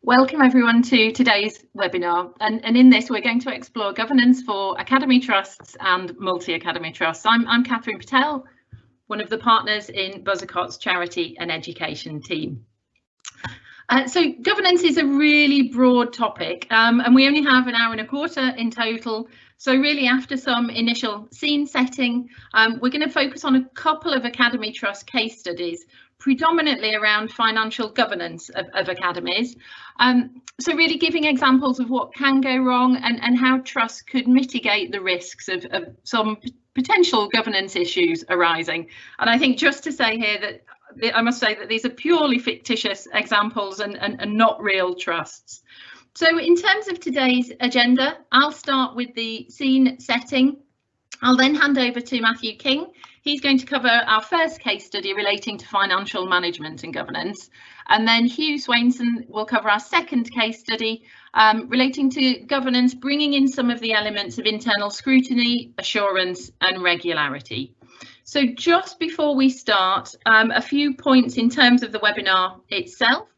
Welcome everyone to today's webinar, and in this we're going to explore governance for academy trusts and multi-academy trusts. I'm Catherine Patel, one of the partners in Buzzacot's charity and education team. So governance is a really broad topic, and we only have an hour and a quarter in total. So really, after some initial scene setting, we're going to focus on a couple of academy trust case studies, predominantly around financial governance of academies. So really giving examples of what can go wrong and how trusts could mitigate the risks of some potential governance issues arising. And I think just to say here that I must say that these are purely fictitious examples and not real trusts. So in terms of today's agenda, I'll start with the scene setting. I'll then hand over to Matthew King. He's going to cover our first case study relating to financial management and governance. And then Hugh Swainson will cover our second case study relating to governance, bringing in some of the elements of internal scrutiny, assurance and regularity. So just before we start, a few points in terms of the webinar itself.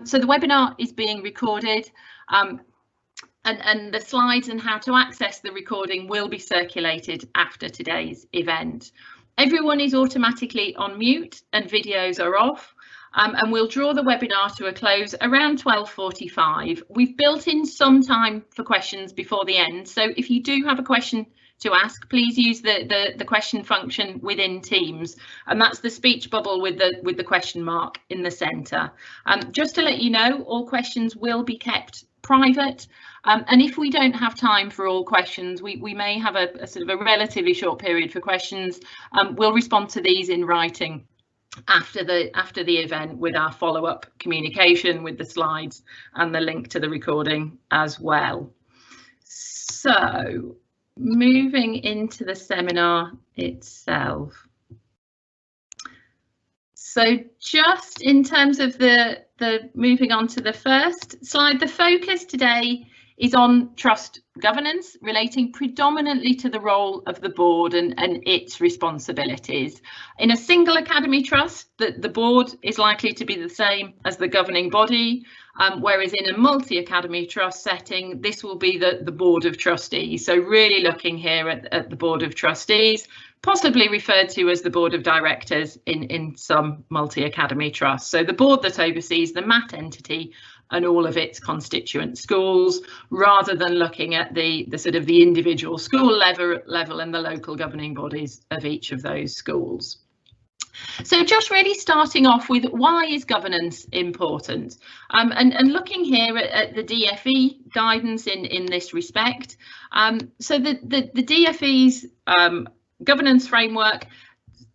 So the webinar is being recorded. And the slides and how to access the recording will be circulated after today's event. Everyone is automatically on mute and videos are off, and we'll draw the webinar to a close around 12:45. We've built in some time for questions before the end, so if you do have a question to ask, please use the question function within Teams, and that's the speech bubble with the question mark in the centre. Just to let you know, all questions will be kept private, and if we don't have time for all questions, we may have a sort of a relatively short period for questions. We'll respond to these in writing after the event with our follow-up communication with the slides and the link to the recording as well. So moving into the seminar itself. So just in terms of the moving on to the first slide, the focus today is on trust governance, relating predominantly to the role of the board and its responsibilities. In a single academy trust, the board is likely to be the same as the governing body, whereas in a multi-academy trust setting, this will be the board of trustees. So really looking here at the board of trustees, possibly referred to as the board of directors in some multi-academy trusts. So the board that oversees the MAT entity and all of its constituent schools, rather than looking at the sort of the individual school level and the local governing bodies of each of those schools. So just really starting off with, why is governance important? And looking here at the DFE guidance in this respect. So the DFE's governance framework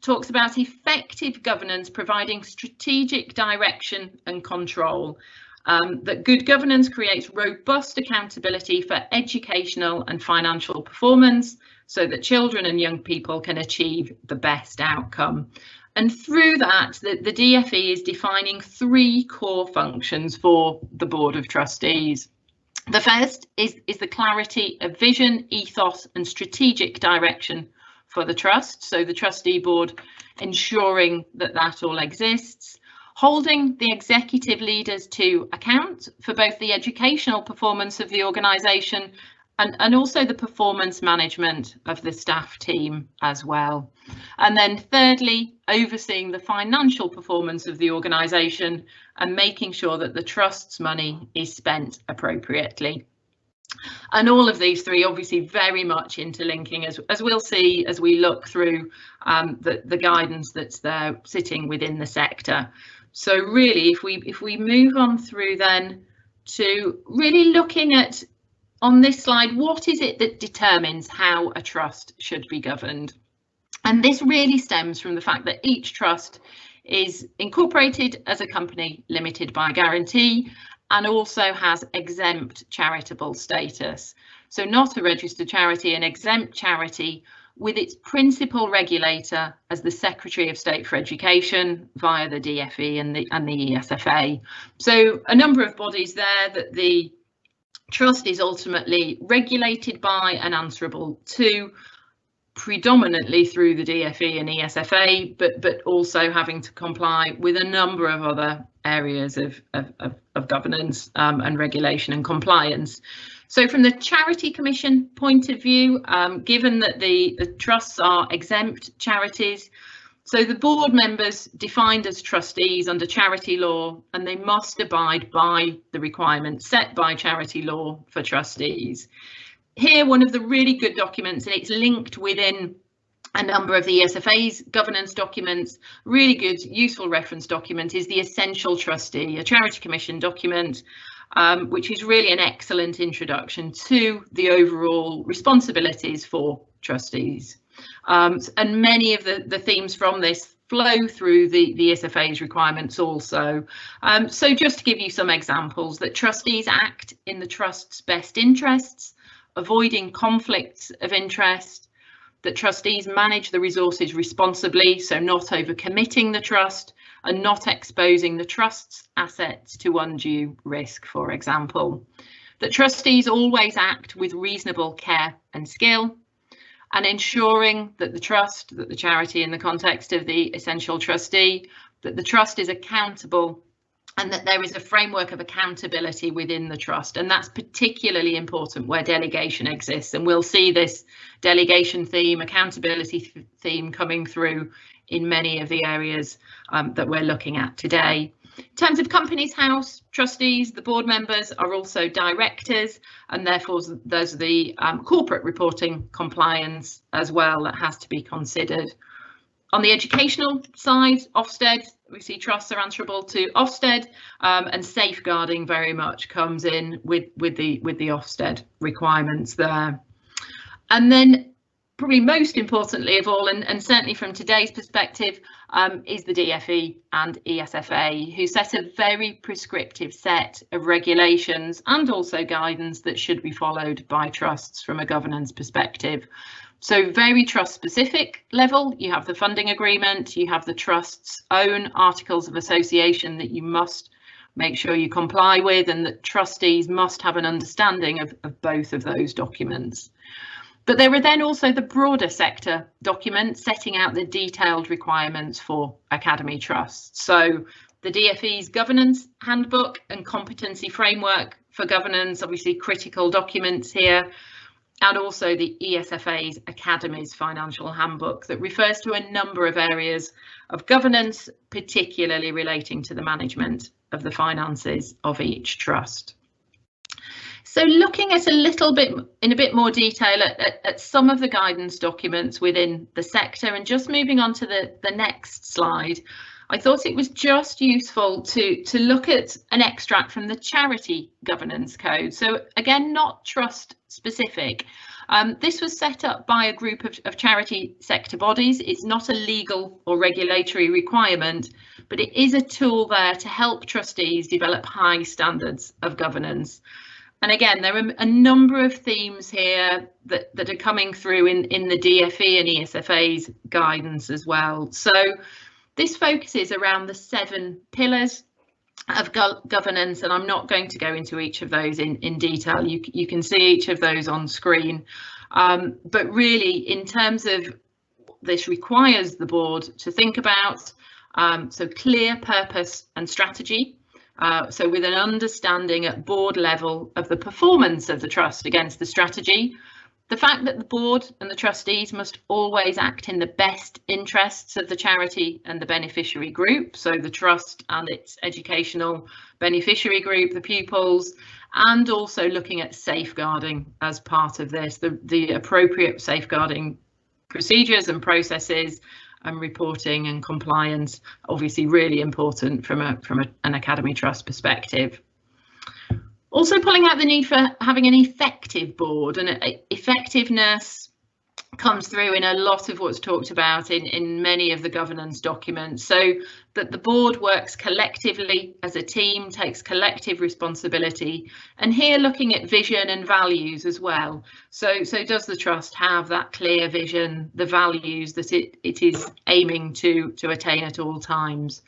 talks about effective governance providing strategic direction and control. That good governance creates robust accountability for educational and financial performance so that children and young people can achieve the best outcome. And through that, the DFE is defining three core functions for the Board of Trustees. The first is the clarity of vision, ethos and strategic direction for the trust. So the trustee board ensuring that all exists. Holding the executive leaders to account for both the educational performance of the organisation and also the performance management of the staff team as well. And then thirdly, overseeing the financial performance of the organisation and making sure that the trust's money is spent appropriately. And all of these three obviously very much interlinking, as we'll see as we look through the guidance that's there sitting within the sector. So really, if we move on through then to really looking at, on this slide, what is it that determines how a trust should be governed? And this really stems from the fact that each trust is incorporated as a company limited by guarantee and also has exempt charitable status. So not a registered charity, an exempt charity with its principal regulator as the Secretary of State for Education via the DFE and the ESFA. So a number of bodies there that the trust is ultimately regulated by and answerable to. predominantly through the DFE and ESFA, but also having to comply with a number of other areas of governance and regulation and compliance. So from the Charity Commission point of view, given that the trusts are exempt charities, so the board members defined as trustees under charity law, and they must abide by the requirements set by charity law for trustees. Here, one of the really good documents, and it's linked within a number of the ESFA's governance documents, really good, useful reference document, is the Essential Trustee, a Charity Commission document, which is really an excellent introduction to the overall responsibilities for trustees. And many of the themes from this flow through the ESFA's requirements also. So just to give you some examples, that trustees act in the trust's best interests, avoiding conflicts of interest, that trustees manage the resources responsibly, so not overcommitting the trust and not exposing the trust's assets to undue risk, for example. That trustees always act with reasonable care and skill, and ensuring that the trust, that the charity in the context of the Essential Trustee, that the trust is accountable and that there is a framework of accountability within the trust. And that's particularly important where delegation exists. And we'll see this delegation theme, accountability theme coming through in many of the areas that we're looking at today. In terms of Companies House trustees, the board members are also directors, and therefore there's the corporate reporting compliance as well that has to be considered. On the educational side, Ofsted, we see trusts are answerable to Ofsted, and safeguarding very much comes in with the Ofsted requirements there. And then probably most importantly of all, and certainly from today's perspective, is the DFE and ESFA, who set a very prescriptive set of regulations and also guidance that should be followed by trusts from a governance perspective. So very trust specific level, you have the funding agreement, you have the trust's own articles of association that you must make sure you comply with, and that trustees must have an understanding of both of those documents. But there are then also the broader sector documents setting out the detailed requirements for academy trusts. So the DFE's governance handbook and competency framework for governance, obviously critical documents here, and also the ESFA's Academy's financial handbook that refers to a number of areas of governance, particularly relating to the management of the finances of each trust. So looking at in a bit more detail at some of the guidance documents within the sector, and just moving on to the next slide, I thought it was just useful to look at an extract from the Charity Governance Code. So again, not trust specific. This was set up by a group of charity sector bodies. It's not a legal or regulatory requirement, but it is a tool there to help trustees develop high standards of governance. And again, there are a number of themes here that are coming through in the DFE and ESFA's guidance as well. So this focuses around the 7 pillars of governance, and I'm not going to go into each of those in detail. You can see each of those on screen. But really, in terms of this requires the board to think about, so clear purpose and strategy. So with an understanding at board level of the performance of the trust against the strategy, the fact that the board and the trustees must always act in the best interests of the charity and the beneficiary group, so the trust and its educational beneficiary group, the pupils, and also looking at safeguarding as part of this, the appropriate safeguarding procedures and processes and reporting and compliance, obviously really important from an academy trust perspective. Also pulling out the need for having an effective board, and effectiveness comes through in a lot of what's talked about in many of the governance documents, so that the board works collectively as a team, takes collective responsibility, and here looking at vision and values as well. So does the trust have that clear vision, the values that it is aiming to attain at all times?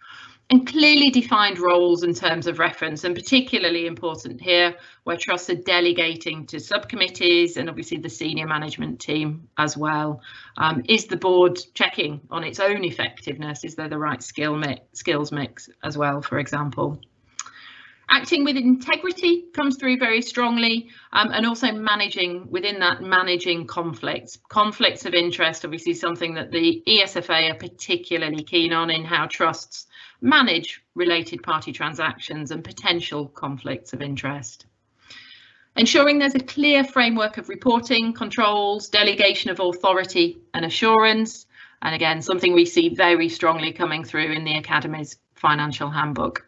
and clearly defined roles and terms of reference, and particularly important here where trusts are delegating to subcommittees and obviously the senior management team as well. Is the board checking on its own effectiveness? Is there the right skills mix as well, for example? Acting with integrity comes through very strongly, and also managing conflicts of interest, obviously something that the ESFA are particularly keen on in how trusts manage related party transactions and potential conflicts of interest. Ensuring there's a clear framework of reporting, controls, delegation of authority and assurance, and again something we see very strongly coming through in the Academy's financial handbook.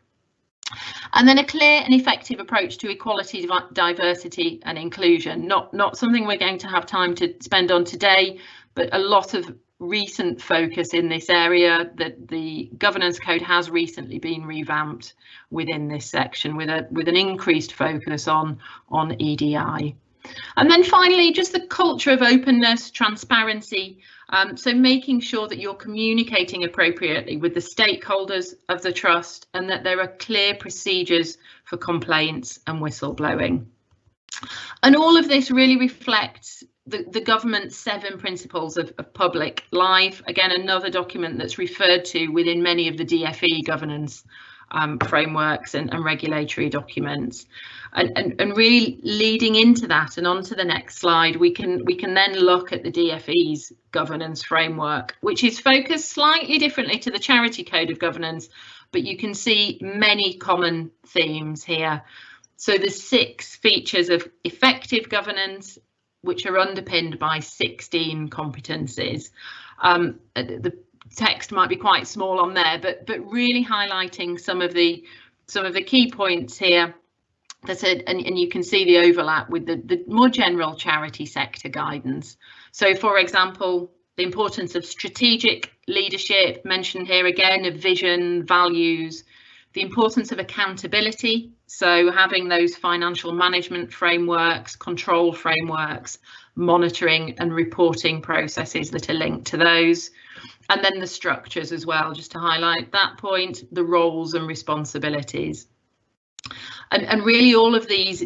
And then a clear and effective approach to equality, diversity and inclusion. Not something we're going to have time to spend on today, but a lot of recent focus in this area. That the governance code has recently been revamped within this section with an increased focus on EDI. And then finally, just the culture of openness, transparency. So making sure that you're communicating appropriately with the stakeholders of the trust and that there are clear procedures for complaints and whistleblowing. And all of this really reflects the government's 7 principles of public life. Again, another document that's referred to within many of the DFE governance frameworks and regulatory documents, and really leading into that and onto the next slide, we can then look at the DFE's governance framework, which is focused slightly differently to the Charity Code of Governance, but you can see many common themes here. So the 6 features of effective governance, which are underpinned by 16 competencies. The text might be quite small on there, but really highlighting some of the key points here. And you can see the overlap with the more general charity sector guidance. So, for example, the importance of strategic leadership, mentioned here again, of vision, values, the importance of accountability. So having those financial management frameworks, control frameworks, monitoring and reporting processes that are linked to those. And then the structures as well, just to highlight that point, the roles and responsibilities. And really all of these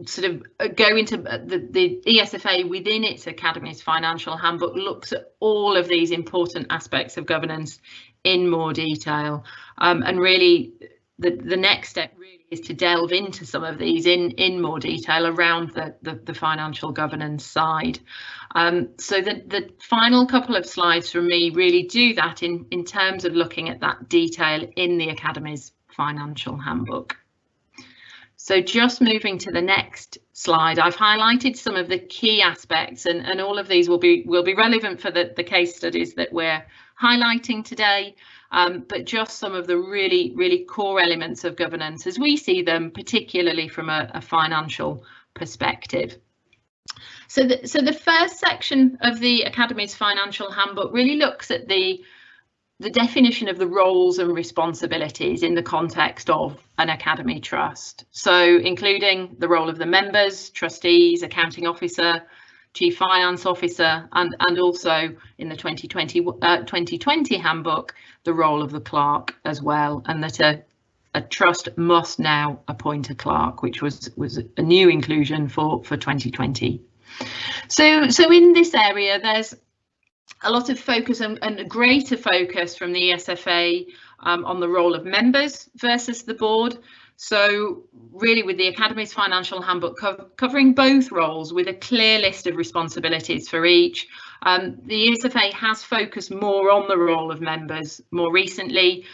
sort of go into the ESFA within its Academy's financial handbook looks at all of these important aspects of governance in more detail. And really the next step really is to delve into some of these in more detail around the financial governance side. So the final couple of slides from me really do that in terms of looking at that detail in the Academy's financial handbook. So just moving to the next slide, I've highlighted some of the key aspects, and all of these will be relevant for the case studies that we're highlighting today, but just some of the really core elements of governance as we see them, particularly from a financial perspective. So the first section of the Academy's financial handbook really looks at the definition of the roles and responsibilities in the context of an Academy trust. So including the role of the members, trustees, accounting officer, chief finance officer, and also in the 2020 handbook, the role of the clerk as well, and that a trust must now appoint a clerk, which was a new inclusion for 2020. So in this area, there's a lot of focus and a greater focus from the ESFA on the role of members versus the board. So really with the Academy's financial handbook covering both roles with a clear list of responsibilities for each. The ESFA has focused more on the role of members more recently,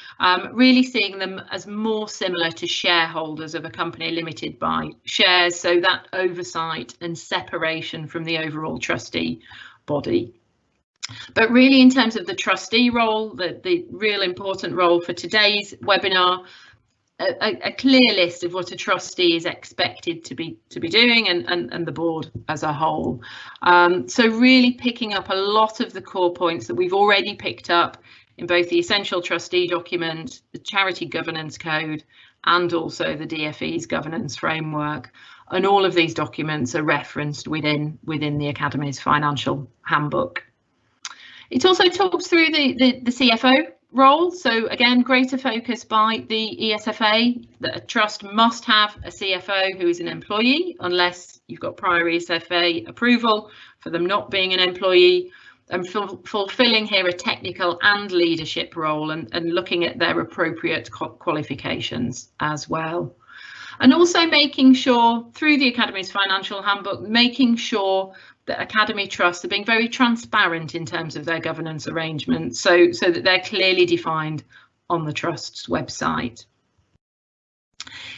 really seeing them as more similar to shareholders of a company limited by shares. So that oversight and separation from the overall trustee body. But really in terms of the trustee role, the real important role for today's webinar, a clear list of what a trustee is expected to be doing and the board as a whole. So really picking up a lot of the core points that we've already picked up in both the essential trustee document, the charity governance code, and also the DFE's governance framework. And all of these documents are referenced within the Academy's financial handbook. It also talks through the CFO role. So again, greater focus by the ESFA that a trust must have a CFO who is an employee, unless you've got prior ESFA approval for them not being an employee, and fulfilling here a technical and leadership role, and looking at their appropriate qualifications as well. And also making sure, through the Academy's financial handbook, making sure that Academy trusts are being very transparent in terms of their governance arrangements, so that they're clearly defined on the trust's website.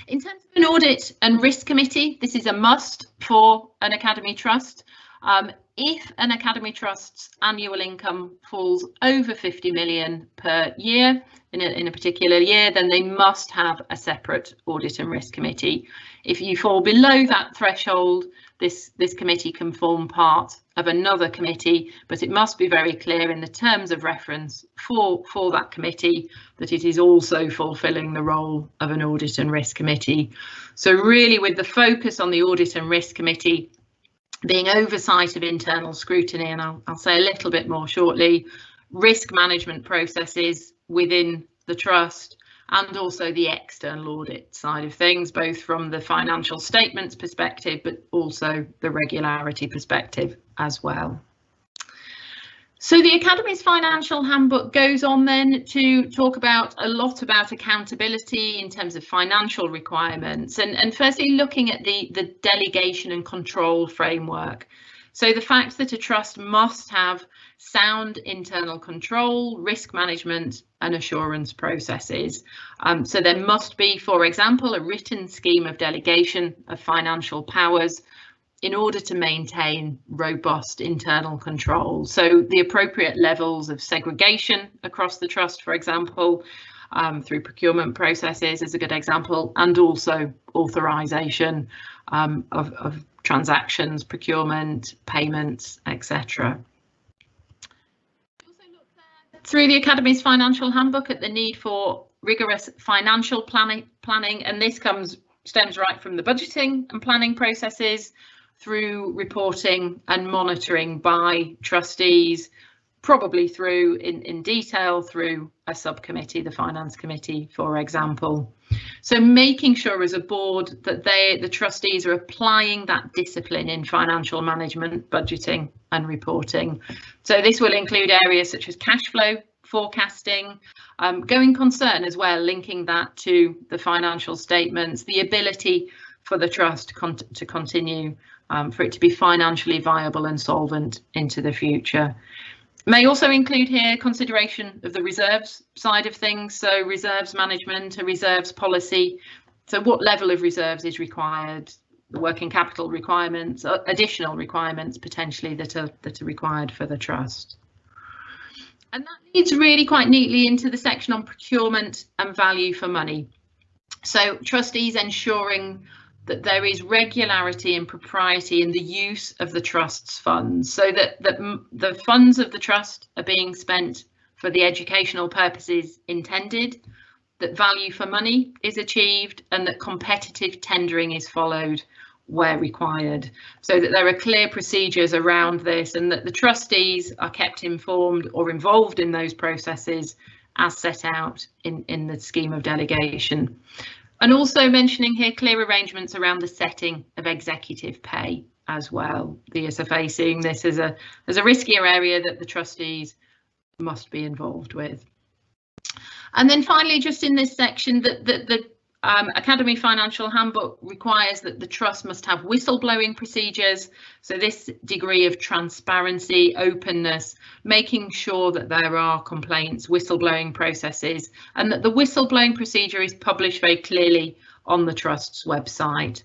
In terms of an audit and risk committee, this is a must for an Academy trust. If an Academy trust's annual income falls over 50 million per year in a particular year, then they must have a separate audit and risk committee. If you fall below that threshold, this committee can form part of another committee, but it must be very clear in the terms of reference for that committee that it is also fulfilling the role of an audit and risk committee. So really, with the focus on the audit and risk committee being oversight of internal scrutiny, and I'll say a little bit more shortly, risk management processes within the trust, and also the external audit side of things, both from the financial statements perspective, but also the regularity perspective as well. So the Academy's financial handbook goes on then to talk a lot about accountability in terms of financial requirements, and firstly looking at the delegation and control framework. So the fact that a trust must have sound internal control, risk management and assurance processes. So there must be, for example, a written scheme of delegation of financial powers in order to maintain robust internal control. So the appropriate levels of segregation across the trust, for example, through procurement processes is a good example, and also authorisation of transactions, procurement, payments, etc. Also look there through the Academy's financial handbook at the need for rigorous financial planning, and this stems right from the budgeting and planning processes through reporting and monitoring by trustees, probably through in detail through a subcommittee, the finance committee, for example. So making sure as a board that the trustees are applying that discipline in financial management, budgeting and reporting. So this will include areas such as cash flow forecasting, going concern as well, linking that to the financial statements, the ability for the trust to continue, for it to be financially viable and solvent into the future. May also include here consideration of the reserves side of things, so reserves management, a reserves policy, so what level of reserves is required, the working capital requirements, additional requirements potentially that are required for the trust. And that leads really quite neatly into the section on procurement and value for money. So trustees ensuring that there is regularity and propriety in the use of the trust's funds, so that the funds of the trust are being spent for the educational purposes intended, that value for money is achieved, and that competitive tendering is followed where required, so that there are clear procedures around this, and that the trustees are kept informed or involved in those processes as set out in the scheme of delegation. And also mentioning here clear arrangements around the setting of executive pay as well. The ESFA seeing this as a riskier area that the trustees must be involved with. And then finally, just in this section, that the Academy Financial Handbook requires that the trust must have whistleblowing procedures. So this degree of transparency, openness, making sure that there are complaints, whistleblowing processes, and that the whistleblowing procedure is published very clearly on the trust's website.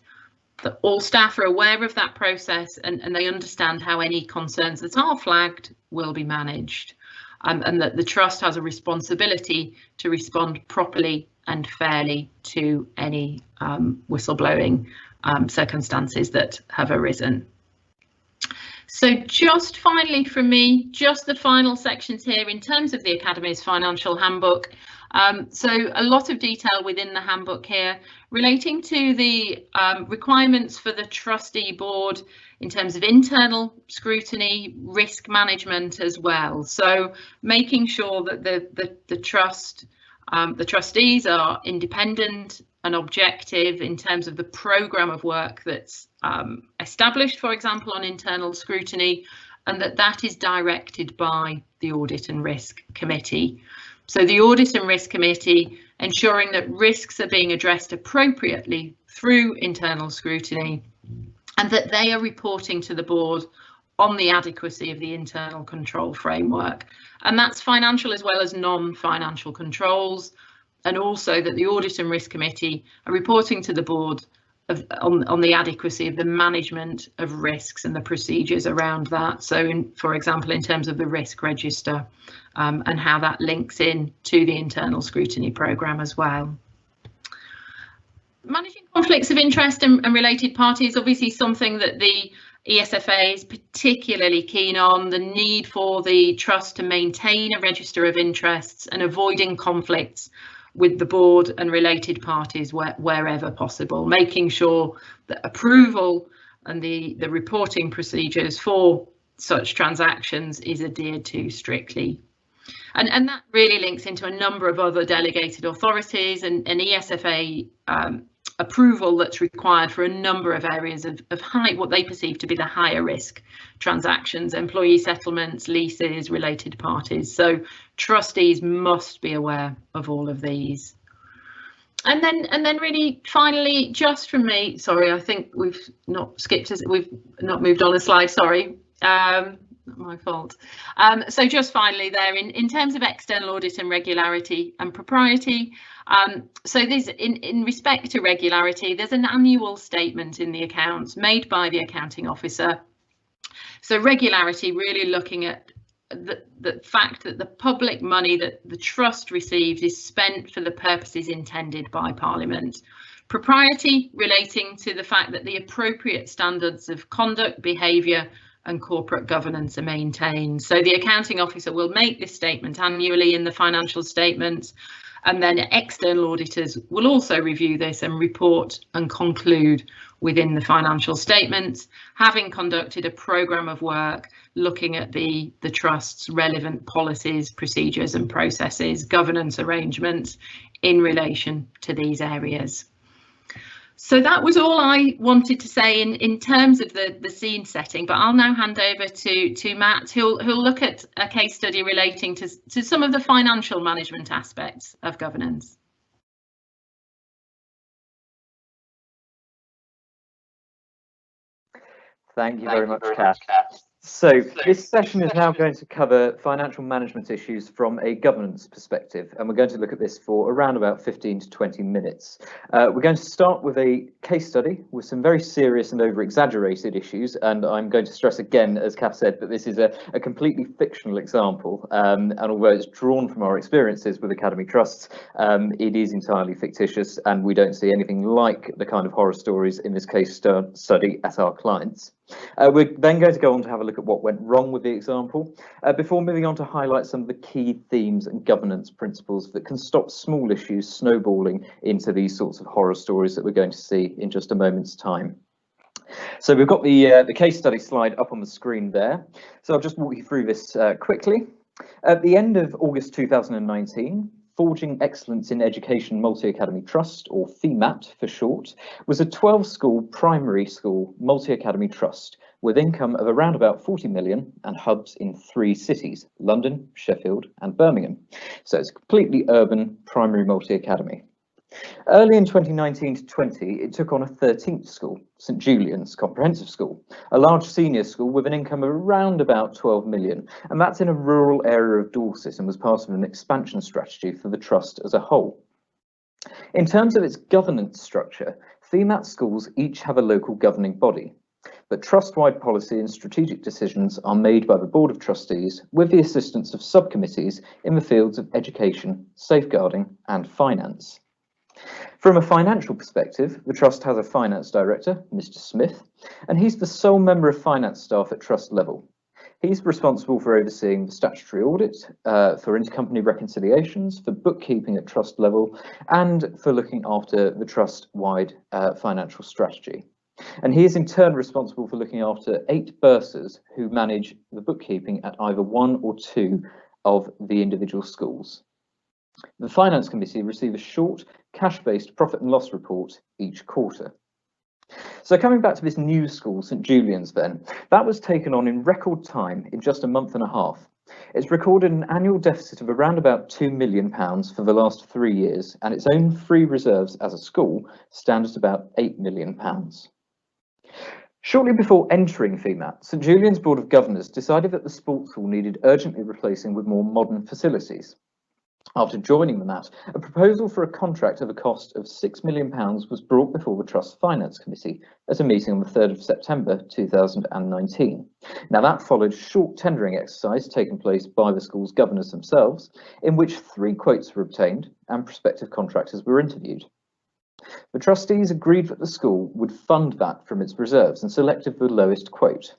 That all staff are aware of that process and they understand how any concerns that are flagged will be managed, and that the trust has a responsibility to respond properly and fairly to any whistleblowing circumstances that have arisen. So just finally from me, just the final sections here in terms of the Academy's financial handbook. So a lot of detail within the handbook here relating to the requirements for the trustee board in terms of internal scrutiny, risk management as well. So making sure that the trustees are independent and objective in terms of the programme of work that's established, for example, on internal scrutiny, and that is directed by the Audit and Risk Committee. So the Audit and Risk Committee ensuring that risks are being addressed appropriately through internal scrutiny, and that they are reporting to the board on the adequacy of the internal control framework. And that's financial as well as non-financial controls, and also that the Audit and Risk Committee are reporting to the board on the adequacy of the management of risks and the procedures around that. So, for example, in terms of the risk register and how that links in to the internal scrutiny programme as well. Managing conflicts of interest and related parties, obviously something that the ESFA is particularly keen on, the need for the trust to maintain a register of interests and avoiding conflicts with the board and related parties wherever possible, making sure that approval and the reporting procedures for such transactions is adhered to strictly. And that really links into a number of other delegated authorities and ESFA approval that's required for a number of areas of what they perceive to be the higher risk transactions, employee settlements, leases, related parties. So trustees must be aware of all of these. And then really finally, just from me, sorry, I think we've not moved on a slide, sorry. Not my fault. So just finally there, in terms of external audit and regularity and propriety, so there's in respect to regularity, there's an annual statement in the accounts made by the accounting officer. So regularity, really looking at the fact that the public money that the trust receives is spent for the purposes intended by Parliament. Propriety, relating to the fact that the appropriate standards of conduct, behaviour and corporate governance are maintained. So the accounting officer will make this statement annually in the financial statements, and then external auditors will also review this and report and conclude within the financial statements, having conducted a programme of work looking at the trust's relevant policies, procedures and processes, governance arrangements in relation to these areas. So that was all I wanted to say in terms of the scene setting, but I'll now hand over to Matt, who'll look at a case study relating to some of the financial management aspects of governance. Thank you very much, Kat. So this session is now going to cover financial management issues from a governance perspective, and we're going to look at this for around about 15 to 20 minutes. We're going to start with a case study with some very serious and over-exaggerated issues, and I'm going to stress again, as Kat said, that this is a completely fictional example, and although it's drawn from our experiences with Academy Trusts, it is entirely fictitious, and we don't see anything like the kind of horror stories in this case study at our clients. We're then going to go on to have a look at what went wrong with the example, before moving on to highlight some of the key themes and governance principles that can stop small issues snowballing into these sorts of horror stories that we're going to see in just a moment's time. So we've got the case study slide up on the screen there. So I'll just walk you through this quickly. At the end of August 2019, Forging Excellence in Education Multi-Academy Trust, or FEMAT for short, was a 12-school primary school multi-academy trust with income of around about 40 million and hubs in 3 cities, London, Sheffield and Birmingham. So it's a completely urban primary multi-academy. Early in 2019 to 20, it took on a 13th school, St Julian's Comprehensive School, a large senior school with an income of around about 12 million, and that's in a rural area of Dorset and was part of an expansion strategy for the trust as a whole. In terms of its governance structure, FEMAT schools each have a local governing body, but trust-wide policy and strategic decisions are made by the Board of Trustees with the assistance of subcommittees in the fields of education, safeguarding and finance. From a financial perspective, the Trust has a finance director, Mr. Smith, and he's the sole member of finance staff at Trust level. He's responsible for overseeing the statutory audit, for intercompany reconciliations, for bookkeeping at trust level, and for looking after the trust-wide financial strategy. And he is in turn responsible for looking after 8 bursars who manage the bookkeeping at either 1 or 2 of the individual schools. The Finance Committee receive a short, cash-based profit and loss report each quarter. So coming back to this new school, St Julian's then, that was taken on in record time in just a month and a half. It's recorded an annual deficit of around about £2 million for the last 3 years, and its own free reserves as a school stand at about £8 million. Shortly before entering FEMAT, St Julian's Board of Governors decided that the sports hall needed urgently replacing with more modern facilities. After joining the MAT, a proposal for a contract of a cost of £6 million was brought before the Trust Finance Committee at a meeting on the 3rd of September 2019. Now that followed a short tendering exercise taking place by the school's governors themselves, in which 3 quotes were obtained and prospective contractors were interviewed. The trustees agreed that the school would fund that from its reserves and selected the lowest quote.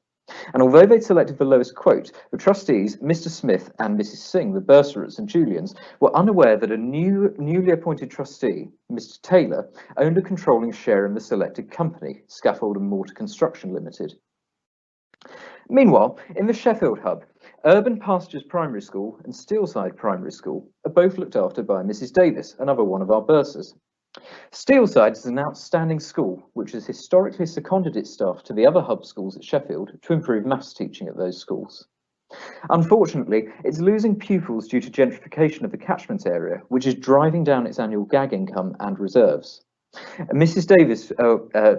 And although they'd selected the lowest quote, the trustees, Mr Smith and Mrs Singh, the bursar at St Julian's, were unaware that a newly appointed trustee, Mr Taylor, owned a controlling share in the selected company, Scaffold and Mortar Construction Limited. Meanwhile, in the Sheffield hub, Urban Pastures Primary School and Steelside Primary School are both looked after by Mrs Davis, another one of our bursars. Steelside is an outstanding school which has historically seconded its staff to the other hub schools at Sheffield to improve maths teaching at those schools. Unfortunately, it's losing pupils due to gentrification of the catchment area, which is driving down its annual gag income and reserves. Mrs Davis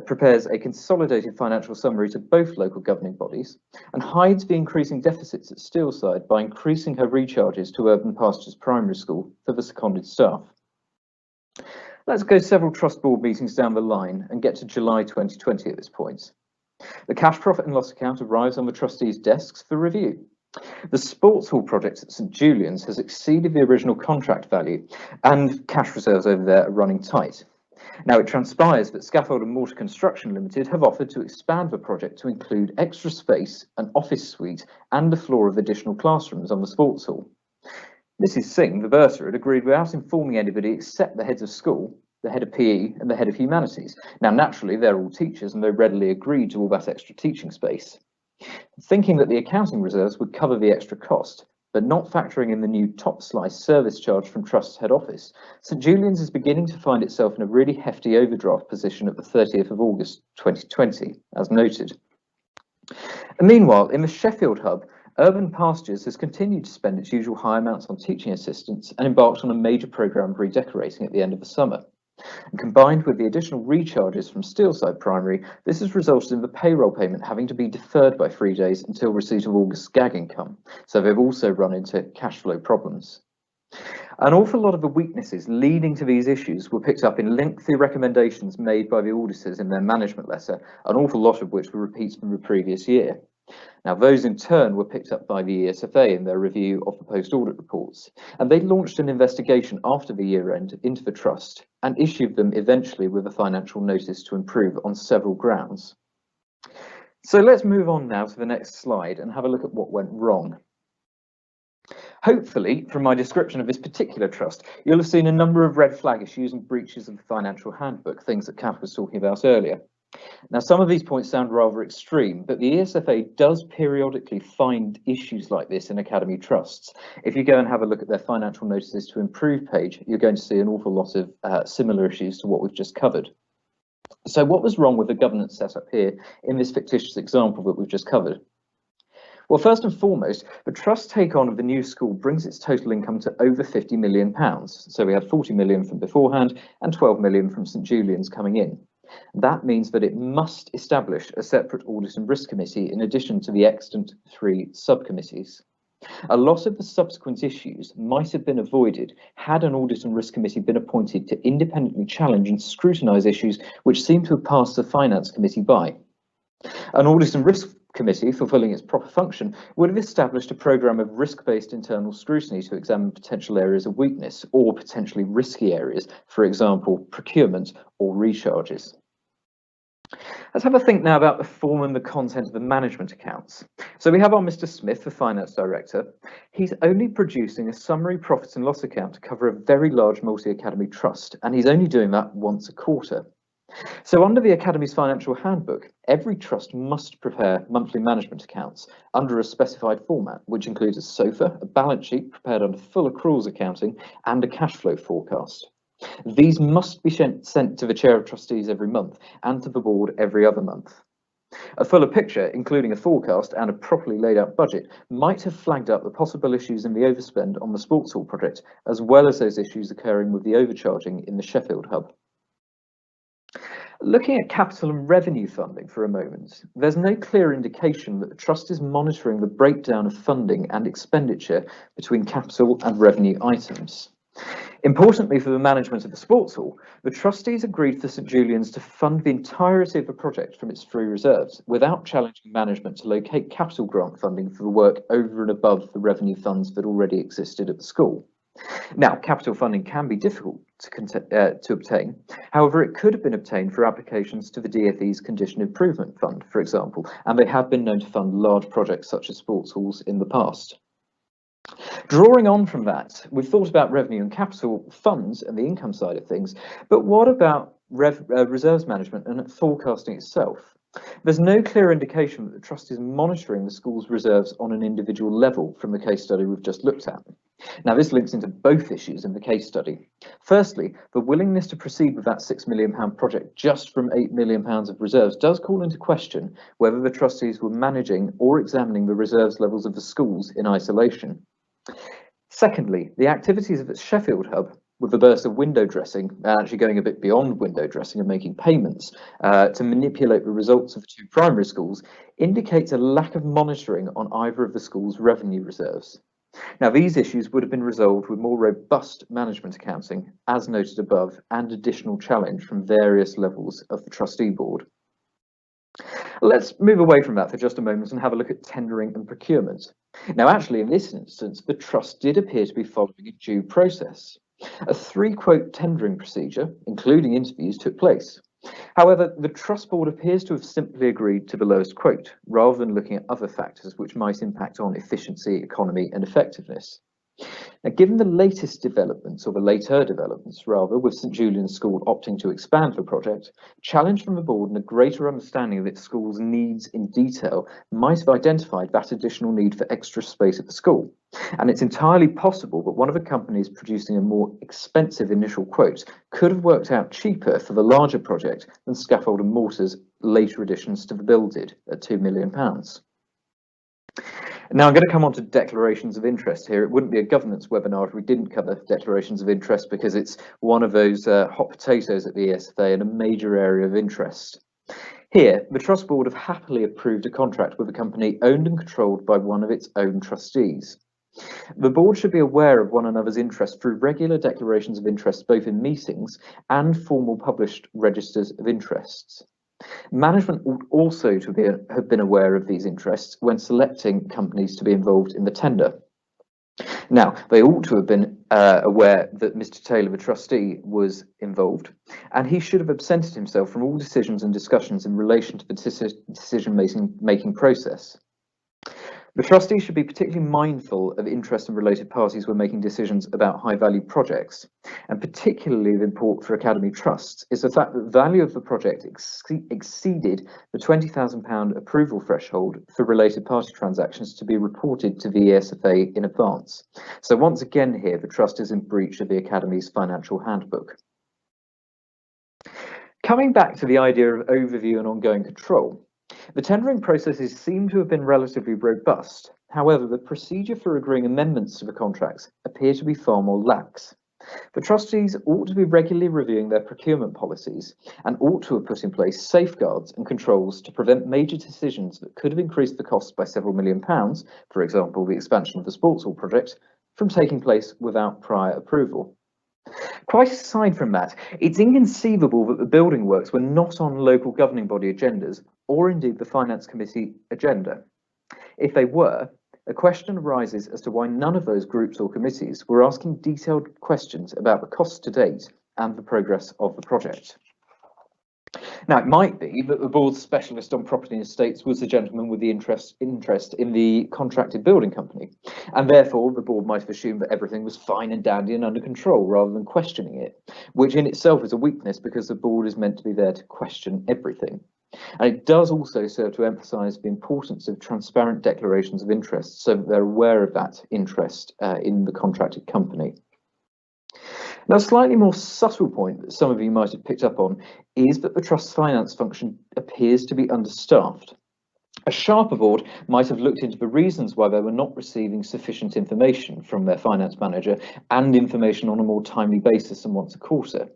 prepares a consolidated financial summary to both local governing bodies and hides the increasing deficits at Steelside by increasing her recharges to Urban Pastures Primary School for the seconded staff. Let's go several trust board meetings down the line and get to July 2020 at this point. The cash profit and loss account arrives on the trustees' desks for review. The sports hall project at St Julian's has exceeded the original contract value and cash reserves over there are running tight. Now it transpires that Scaffold and Mortar Construction Limited have offered to expand the project to include extra space, an office suite and the floor of additional classrooms on the sports hall. Mrs Singh, the bursar, had agreed without informing anybody except the heads of school, the head of PE and the head of humanities. Now naturally they're all teachers and they readily agreed to all that extra teaching space. Thinking that the accounting reserves would cover the extra cost, but not factoring in the new top slice service charge from Trust's head office, St Julian's is beginning to find itself in a really hefty overdraft position at the 30th of August 2020, as noted. And meanwhile, in the Sheffield hub, Urban Pastures has continued to spend its usual high amounts on teaching assistants and embarked on a major programme of redecorating at the end of the summer. And combined with the additional recharges from Steelside Primary, this has resulted in the payroll payment having to be deferred by 3 days until receipt of August's gag income, so they've also run into cash flow problems. An awful lot of the weaknesses leading to these issues were picked up in lengthy recommendations made by the auditors in their management letter, an awful lot of which were repeats from the previous year. Now, those in turn were picked up by the ESFA in their review of the post-audit reports, and they launched an investigation after the year end into the trust and issued them eventually with a financial notice to improve on several grounds. So let's move on now to the next slide and have a look at what went wrong. Hopefully, from my description of this particular trust, you'll have seen a number of red flag issues and breaches of the financial handbook, things that Kath was talking about earlier. Now, some of these points sound rather extreme, but the ESFA does periodically find issues like this in academy trusts. If you go and have a look at their financial notices to improve page, you're going to see an awful lot of similar issues to what we've just covered. So what was wrong with the governance setup here in this fictitious example that we've just covered? Well, first and foremost, the trust take-on of the new school brings its total income to over £50 million. So we had 40 million from beforehand and 12 million from St Julian's coming in. That means that it must establish a separate audit and risk committee in addition to the extant 3 subcommittees. A lot of the subsequent issues might have been avoided had an audit and risk committee been appointed to independently challenge and scrutinise issues which seem to have passed the finance committee by. An audit and risk committee, fulfilling its proper function, would have established a programme of risk-based internal scrutiny to examine potential areas of weakness or potentially risky areas, for example, procurement or recharges. Let's have a think now about the form and the content of the management accounts. So we have our Mr. Smith, the finance director. He's only producing a summary profits and loss account to cover a very large multi-academy trust, and he's only doing that once a quarter. So under the Academy's financial handbook, every trust must prepare monthly management accounts under a specified format, which includes a SOFA, a balance sheet prepared under full accruals accounting, and a cash flow forecast. These must be sent to the Chair of Trustees every month and to the board every other month. A fuller picture, including a forecast and a properly laid out budget, might have flagged up the possible issues in the overspend on the sports hall project, as well as those issues occurring with the overcharging in the Sheffield hub. Looking at capital and revenue funding for a moment, there's no clear indication that the Trust is monitoring the breakdown of funding and expenditure between capital and revenue items. Importantly, for the management of the sports hall, the trustees agreed for St Julian's to fund the entirety of the project from its free reserves without challenging management to locate capital grant funding for the work over and above the revenue funds that already existed at the school. Now, capital funding can be difficult to obtain. However, it could have been obtained for applications to the DfE's Condition Improvement Fund, for example, and they have been known to fund large projects such as sports halls in the past. Drawing on from that, we've thought about revenue and capital funds and the income side of things, but what about reserves management and forecasting itself? There's no clear indication that the Trust is monitoring the school's reserves on an individual level from the case study we've just looked at. Now, this links into both issues in the case study. Firstly, the willingness to proceed with that £6 million project just from £8 million of reserves does call into question whether the trustees were managing or examining the reserves levels of the schools in isolation. Secondly, the activities of its Sheffield hub, with the burst of window dressing, actually going a bit beyond window dressing and making payments to manipulate the results of the two primary schools, indicates a lack of monitoring on either of the schools' revenue reserves. Now, these issues would have been resolved with more robust management accounting, as noted above, and additional challenge from various levels of the trustee board. Let's move away from that for just a moment and have a look at tendering and procurement. Now, actually, in this instance, the Trust did appear to be following a due process. A three-quote tendering procedure, including interviews, took place. However, the Trust Board appears to have simply agreed to the lowest quote, rather than looking at other factors which might impact on efficiency, economy, and effectiveness. Now, given the latest developments, or the later developments rather, with St Julian's School opting to expand the project, challenge from the board and a greater understanding of its school's needs in detail might have identified that additional need for extra space at the school. And it's entirely possible that one of the companies producing a more expensive initial quote could have worked out cheaper for the larger project than Scaffold and Mortar's later additions to the bill did at £2 million. Now, I'm going to come on to declarations of interest here. It wouldn't be a governance webinar if we didn't cover declarations of interest, because it's one of those hot potatoes at the ESFA and a major area of interest. Here, the Trust Board have happily approved a contract with a company owned and controlled by one of its own trustees. The board should be aware of one another's interest through regular declarations of interest, both in meetings and formal published registers of interests. Management ought also to have been aware of these interests when selecting companies to be involved in the tender. Now, they ought to have been aware that Mr. Taylor, the trustee, was involved, and he should have absented himself from all decisions and discussions in relation to the decision-making process. The trustees should be particularly mindful of interest and related parties when making decisions about high-value projects, and particularly of import for Academy trusts is the fact that the value of the project exceeded the £20,000 approval threshold for related party transactions to be reported to the ESFA in advance. So once again here, the trust is in breach of the Academy's financial handbook. Coming back to the idea of overview and ongoing control, the tendering processes seem to have been relatively robust. However, the procedure for agreeing amendments to the contracts appear to be far more lax. The trustees ought to be regularly reviewing their procurement policies and ought to have put in place safeguards and controls to prevent major decisions that could have increased the costs by several £1 million, for example, the expansion of the sports hall project, from taking place without prior approval. Quite aside from that, it's inconceivable that the building works were not on local governing body agendas, or indeed the Finance Committee agenda. If they were, a question arises as to why none of those groups or committees were asking detailed questions about the costs to date and the progress of the project. Now, it might be that the board's specialist on property and estates was the gentleman with the interest in the contracted building company, and therefore the board might have assumed that everything was fine and dandy and under control rather than questioning it, which in itself is a weakness because the board is meant to be there to question everything. And it does also serve to emphasise the importance of transparent declarations of interest so that they're aware of that interest in the contracted company. Now, a slightly more subtle point that some of you might have picked up on is that the trust's finance function appears to be understaffed. A sharper board might have looked into the reasons why they were not receiving sufficient information from their finance manager and information on a more timely basis than once a quarter.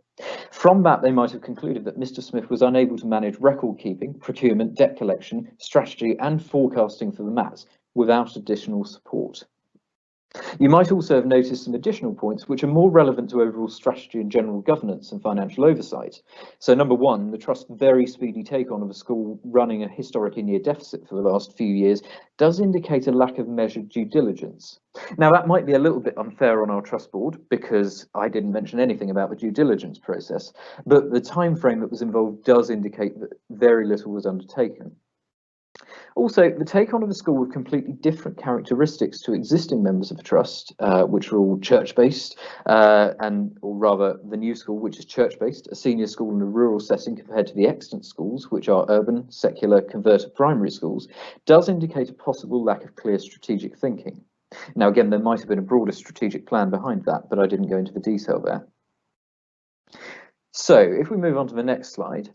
From that, they might have concluded that Mr. Smith was unable to manage record keeping, procurement, debt collection, strategy and forecasting for the MATs without additional support. You might also have noticed some additional points which are more relevant to overall strategy and general governance and financial oversight. So number one, the Trust's very speedy take on of a school running a historically near deficit for the last few years does indicate a lack of measured due diligence. Now, that might be a little bit unfair on our Trust board because I didn't mention anything about the due diligence process, but the time frame that was involved does indicate that very little was undertaken. Also, the take-on of a school with completely different characteristics to existing members of the Trust, which are all church-based, or rather the new school, which is church-based, a senior school in a rural setting compared to the extant schools, which are urban, secular, converted primary schools, does indicate a possible lack of clear strategic thinking. Now, again, there might have been a broader strategic plan behind that, but I didn't go into the detail there. So, if we move on to the next slide,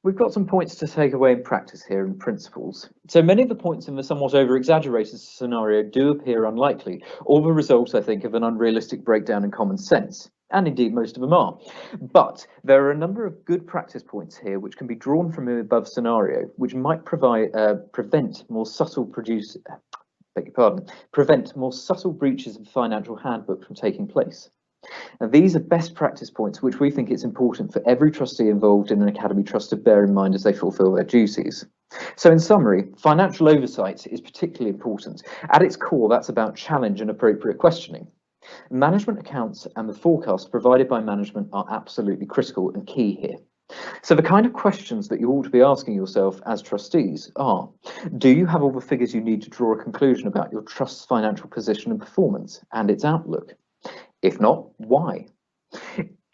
we've got some points to take away in practice here and principles. So many of the points in the somewhat over-exaggerated scenario do appear unlikely, or the result, I think, of an unrealistic breakdown in common sense, and indeed most of them are. But there are a number of good practice points here which can be drawn from the above scenario, which might prevent more subtle breaches of the financial handbook from taking place. Now, these are best practice points which we think it's important for every trustee involved in an academy trust to bear in mind as they fulfil their duties. So in summary, financial oversight is particularly important. At its core, that's about challenge and appropriate questioning. Management accounts and the forecasts provided by management are absolutely critical and key here. So the kind of questions that you ought to be asking yourself as trustees are, do you have all the figures you need to draw a conclusion about your trust's financial position and performance and its outlook? If not, why?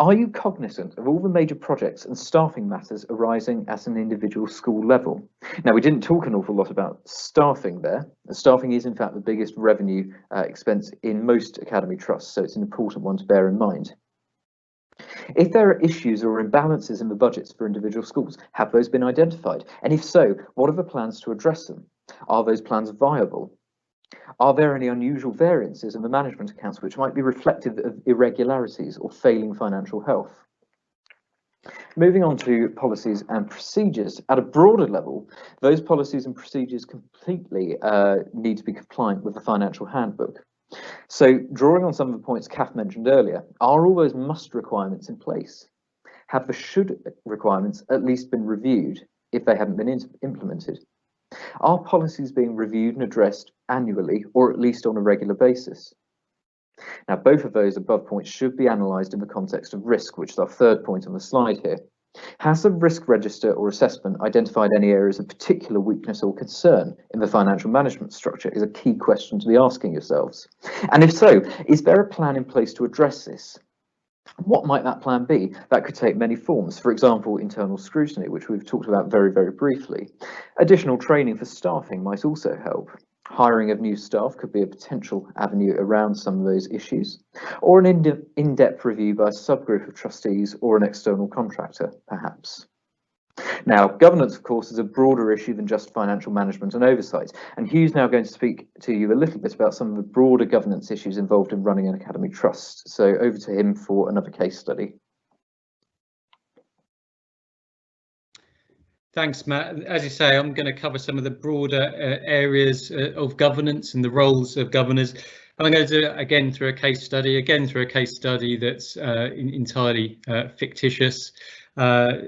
Are you cognizant of all the major projects and staffing matters arising at an individual school level? Now, we didn't talk an awful lot about staffing there. Staffing is, in fact, the biggest revenue expense in most academy trusts, so it's an important one to bear in mind. If there are issues or imbalances in the budgets for individual schools, have those been identified? And if so, what are the plans to address them? Are those plans viable? Are there any unusual variances in the management accounts which might be reflective of irregularities or failing financial health? Moving on to policies and procedures. At a broader level, those policies and procedures completely need to be compliant with the financial handbook. So, drawing on some of the points Kath mentioned earlier, are all those must requirements in place? Have the should requirements at least been reviewed if they haven't been implemented? Are policies being reviewed and addressed annually or at least on a regular basis? Now, both of those above points should be analysed in the context of risk, which is our third point on the slide here. Has the risk register or assessment identified any areas of particular weakness or concern in the financial management structure is a key question to be asking yourselves. And if so, is there a plan in place to address this? What might that plan be? That could take many forms. For example, internal scrutiny, which we've talked about very, very briefly. Additional training for staffing might also help. Hiring of new staff could be a potential avenue around some of those issues, or an in-depth review by a subgroup of trustees or an external contractor, perhaps. Now, governance, of course, is a broader issue than just financial management and oversight, and Hugh's now going to speak to you a little bit about some of the broader governance issues involved in running an academy trust. So over to him for another case study. Thanks, Matt. As you say, I'm going to cover some of the broader areas of governance and the roles of governors. I'm going to do it again through a case study, that's entirely fictitious, but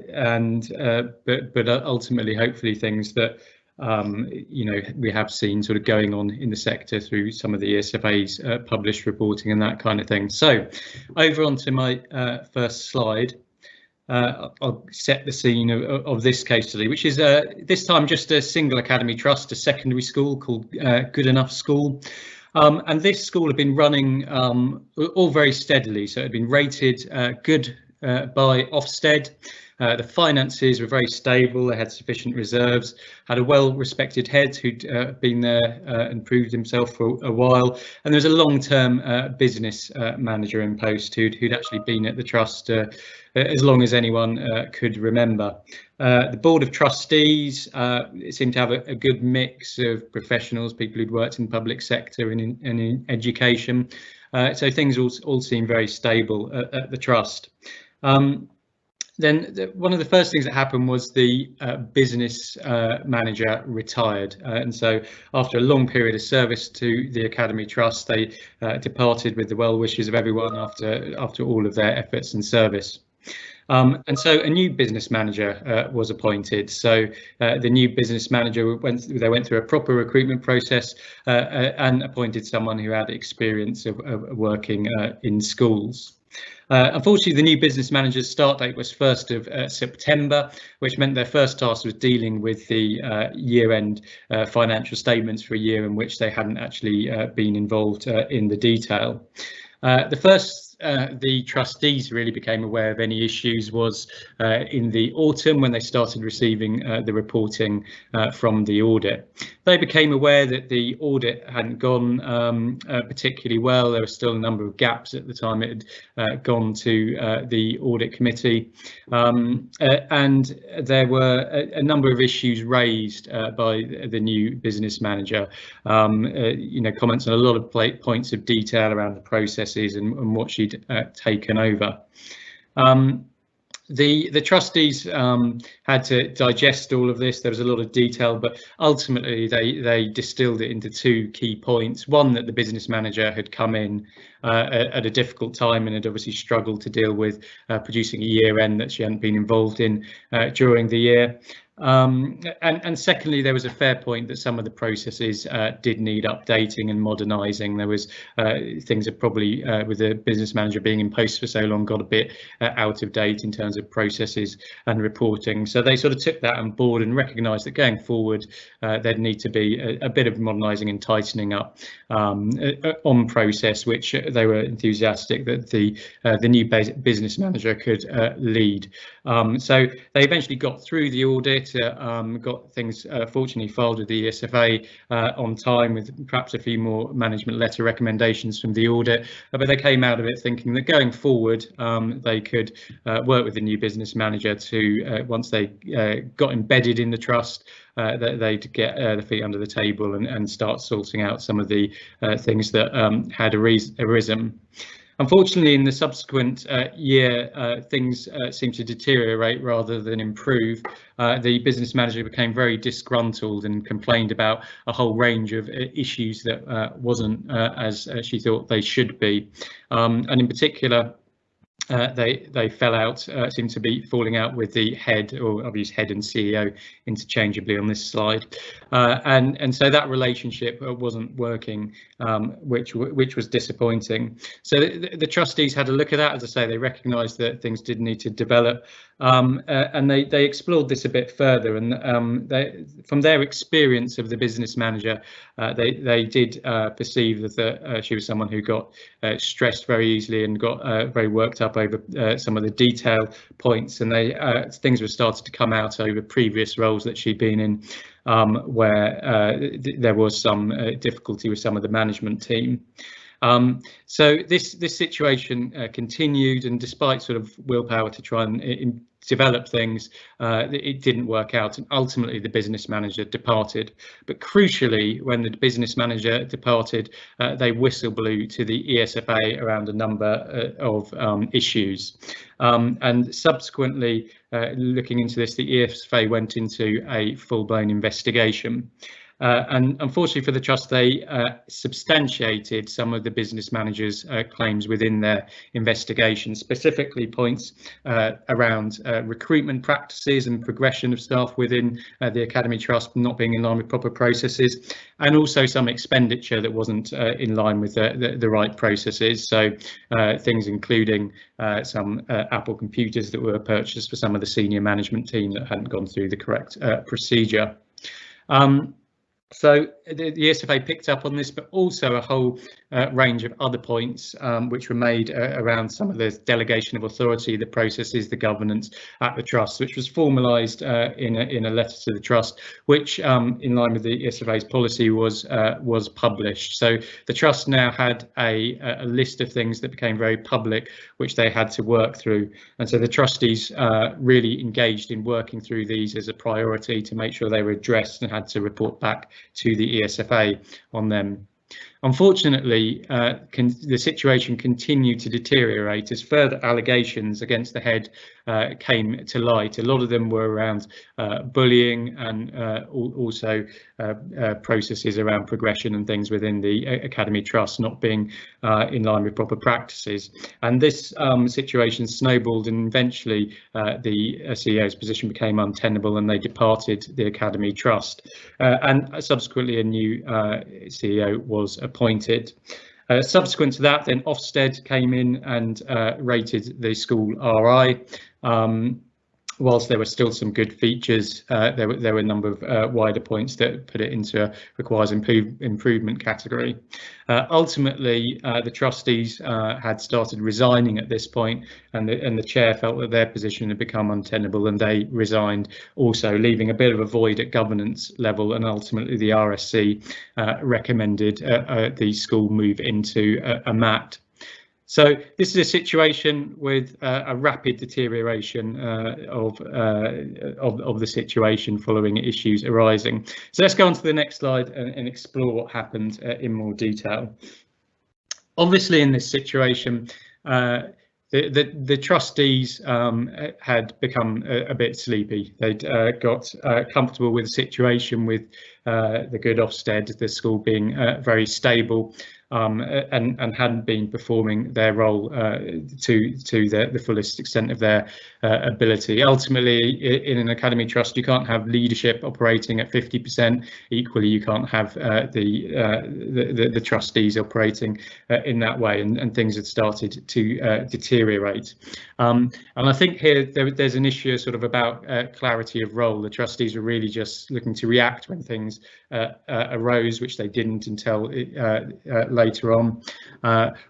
ultimately, hopefully, things that we have seen sort of going on in the sector through some of the ESFA's published reporting and that kind of thing. So, over onto my first slide. I'll set the scene of this case study, which is this time just a single academy trust, a secondary school called Good Enough School. And this school had been running all very steadily, so it had been rated good by Ofsted. The finances were very stable, they had sufficient reserves, had a well-respected head who'd been there and proved himself for a while, and there was a long-term business manager in post who'd actually been at the trust as long as anyone could remember. The board of trustees seemed to have a good mix of professionals, people who'd worked in the public sector and in education, so things all seemed very stable at the trust. Then one of the first things that happened was the business manager retired, and so after a long period of service to the Academy Trust, they departed with the well wishes of everyone after all of their efforts and service. And so a new business manager was appointed. So the new business manager went through a proper recruitment process and appointed someone who had experience of working in schools. Unfortunately, the new business manager's start date was 1st of September, which meant their first task was dealing with the year-end financial statements for a year in which they hadn't actually been involved in the detail. The first the trustees really became aware of any issues was in the autumn, when they started receiving the reporting from the audit. They became aware that the audit hadn't gone particularly well. There were still a number of gaps at the time it had gone to the audit committee, and there were a number of issues raised by the new business manager. Comments on a lot of points of detail around the processes and what she'd taken over. The trustees had to digest all of this. There was a lot of detail, but ultimately they distilled it into two key points. One, that the business manager had come in at a difficult time and had obviously struggled to deal with producing a year end that she hadn't been involved in during the year. And secondly, there was a fair point that some of the processes did need updating and modernising. There was things that probably, with the business manager being in post for so long, got a bit out of date in terms of processes and reporting. So they sort of took that on board and recognised that going forward, there'd need to be a bit of modernising and tightening up on process, which they were enthusiastic that the new business manager could lead. So they eventually got through the audit. Got things fortunately filed with the ESFA on time, with perhaps a few more management letter recommendations from the audit, but they came out of it thinking that going forward they could work with the new business manager to, once they got embedded in the trust, that they'd get the feet under the table and start sorting out some of the things that had arisen. Unfortunately, in the subsequent year, things seemed to deteriorate rather than improve. The business manager became very disgruntled and complained about a whole range of issues that wasn't as she thought they should be. And in particular, they fell out, seem to be falling out with the head, or I've used head and CEO interchangeably on this slide, and so that relationship wasn't working, which was disappointing. So the trustees had a look at that. As I say, they recognised that things did need to develop, and they explored this a bit further, and from their experience of the business manager, they did perceive that she was someone who got stressed very easily and got very worked up over some of the detail points, and things were started to come out over previous roles that she'd been in, where there was some difficulty with some of the management team. So this situation continued, and despite sort of willpower to try and develop things, it didn't work out, and ultimately the business manager departed. But crucially, when the business manager departed, they whistle blew to the ESFA around a number of issues, and subsequently, looking into this, the ESFA went into a full-blown investigation. And unfortunately for the trust, they substantiated some of the business managers' claims within their investigation, specifically points around recruitment practices and progression of staff within the Academy Trust not being in line with proper processes, and also some expenditure that wasn't in line with the right processes. So things including some Apple computers that were purchased for some of the senior management team that hadn't gone through the correct procedure. So the ESFA picked up on this, but also a whole range of other points which were made around some of the delegation of authority, the processes, the governance at the trust, which was formalised in a letter to the trust, which in line with the ESFA's policy was published. So the trust now had a list of things that became very public, which they had to work through. And so the trustees really engaged in working through these as a priority to make sure they were addressed and had to report back to the ESFA on them. Unfortunately, the situation continued to deteriorate as further allegations against the head came to light. A lot of them were around bullying and also processes around progression and things within the Academy Trust not being in line with proper practices. And this situation snowballed, and eventually the CEO's position became untenable and they departed the Academy Trust. And subsequently a new CEO was appointed. Subsequent to that, then Ofsted came in and rated the school RI. Whilst there were still some good features, there were a number of wider points that put it into a requires improvement category. Ultimately, the trustees had started resigning at this point, and the chair felt that their position had become untenable, and they resigned also, leaving a bit of a void at governance level. And ultimately, the RSC recommended the school move into a MAT. So this is a situation with a rapid deterioration of the situation following issues arising. So let's go on to the next slide and explore what happened in more detail. Obviously, in this situation, the trustees had become a bit sleepy. They'd got comfortable with the situation with the good Ofsted, the school being very stable, and hadn't been performing their role to the fullest extent of their ability. Ultimately, in an Academy Trust, you can't have leadership operating at 50%. Equally, you can't have the trustees operating in that way, and things had started to deteriorate. And I think here there's an issue sort of about clarity of role. The trustees were really just looking to react when things arose, which they didn't until later on,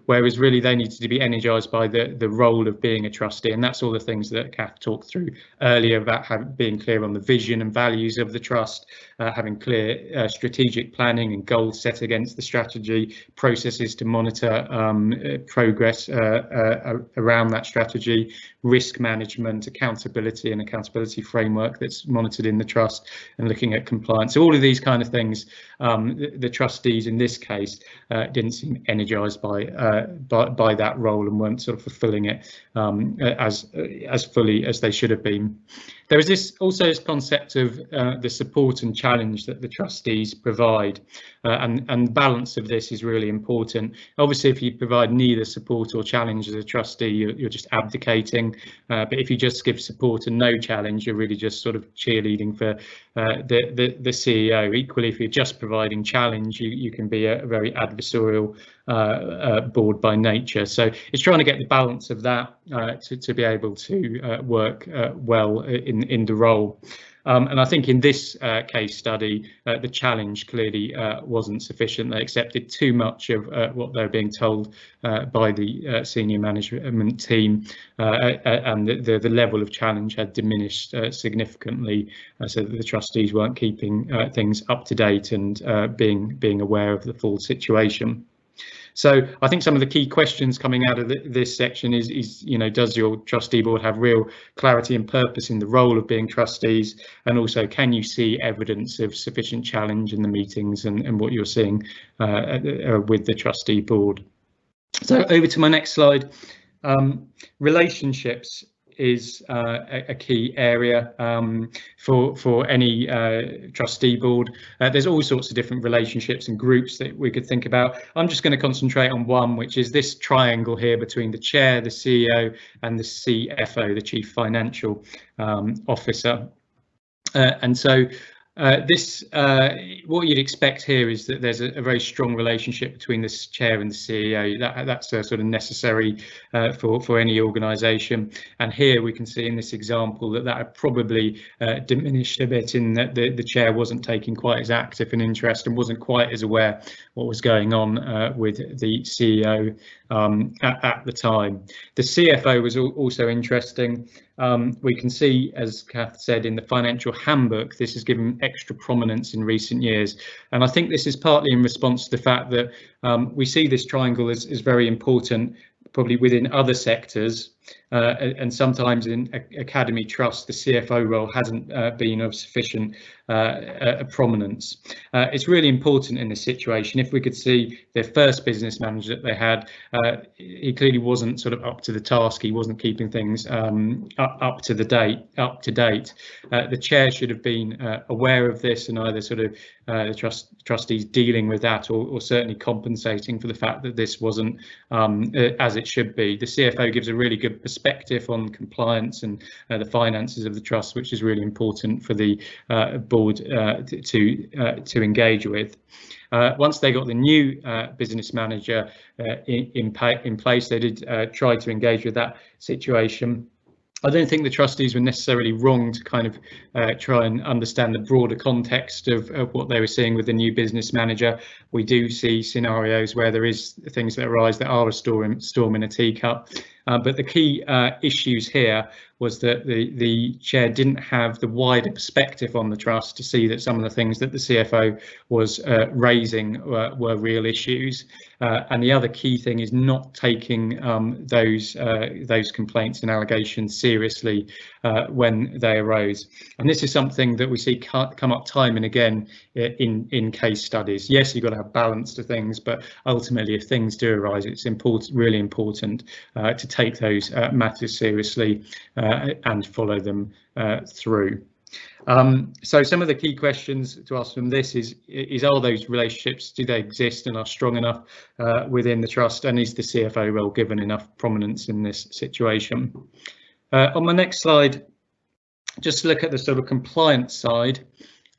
whereas really they needed to be energised by the role of being a trustee. And that's all the things that Kath talked through earlier about being clear on the vision and values of the trust, having clear strategic planning and goals set against the strategy, processes to monitor progress around that strategy, risk management, accountability, and accountability framework that's monitored in the trust, and looking at compliance. So all of these kind of things, the trustees in this case didn't seem energised by that role and weren't sort of fulfilling it as fully as they should have been. There is also this concept of the support and challenge that the trustees provide, and balance of this is really important. Obviously, if you provide neither support or challenge as a trustee, you're just abdicating. But if you just give support and no challenge, you're really just sort of cheerleading for the CEO. Equally, if you're just providing challenge, you can be a very adversarial board by nature. So it's trying to get the balance of that to be able to work well in the role. And I think in this case study, the challenge clearly wasn't sufficient. They accepted too much of what they were being told by the senior management team, and the level of challenge had diminished significantly, so that the trustees weren't keeping things up to date and being aware of the full situation. So I think some of the key questions coming out of this section is, you know, does your trustee board have real clarity and purpose in the role of being trustees? And also, can you see evidence of sufficient challenge in the meetings and what you're seeing with the trustee board? So over to my next slide. Relationships is a key area for any trustee board. There's all sorts of different relationships and groups that we could think about. I'm just going to concentrate on one, which is this triangle here between the chair, the CEO, and the CFO, the Chief Financial Officer. And so what you'd expect here is that there's a very strong relationship between the chair and the CEO. That's sort of necessary for any organisation. And here we can see in this example that had probably diminished a bit in that the chair wasn't taking quite as active an interest and wasn't quite as aware what was going on with the CEO at the time. The CFO was also interesting. We can see, as Kath said, in the financial handbook, this has given extra prominence in recent years. And I think this is partly in response to the fact that we see this triangle as very important, probably within other sectors, and sometimes in academy trust, the CFO role hasn't been of sufficient prominence. It's really important in this situation. If we could see their first business manager that they had, he clearly wasn't sort of up to the task. He wasn't keeping things up to date. The chair should have been aware of this and either sort of the trustees dealing with that or certainly compensating for the fact that this wasn't as it should be. The CFO gives a really good perspective on compliance and the finances of the trust, which is really important for the board to engage with. Once they got the new business manager in place, they did try to engage with that situation. I don't think the trustees were necessarily wrong to kind of try and understand the broader context of what they were seeing with the new business manager. We do see scenarios where there is things that arise that are a storm in a teacup. But the key issues here was that the chair didn't have the wider perspective on the trust to see that some of the things that the CFO was raising were real issues. And the other key thing is not taking those complaints and allegations seriously when they arose. And this is something that we see come up time and again in case studies. Yes, you've got to have balance to things, but ultimately, if things do arise, it's really important to take those matters seriously and follow them through. So some of the key questions to ask from this is are those relationships, do they exist and are strong enough within the trust, and is the CFO role given enough prominence in this situation? On my next slide, just look at the sort of compliance side.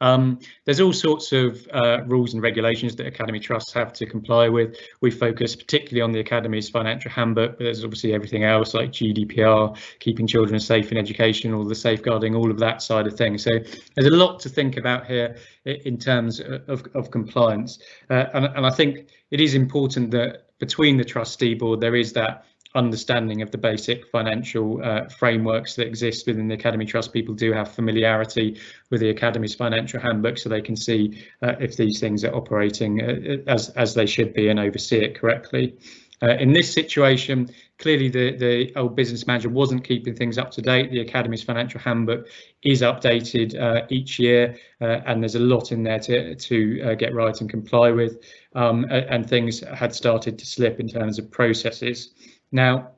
There's all sorts of rules and regulations that Academy trusts have to comply with. We focus particularly on the Academy's financial handbook, but there's obviously everything else like GDPR, keeping children safe in education, all the safeguarding, all of that side of things. So there's a lot to think about here in terms of compliance. And I think it is important that between the trustee board, there is that understanding of the basic financial frameworks that exist within the Academy Trust. People do have familiarity with the Academy's financial handbook, so they can see if these things are operating as they should be and oversee it correctly. In this situation, clearly the old business manager wasn't keeping things up to date. The Academy's financial handbook is updated each year, and there's a lot in there to get right and comply with, and things had started to slip in terms of processes. Now,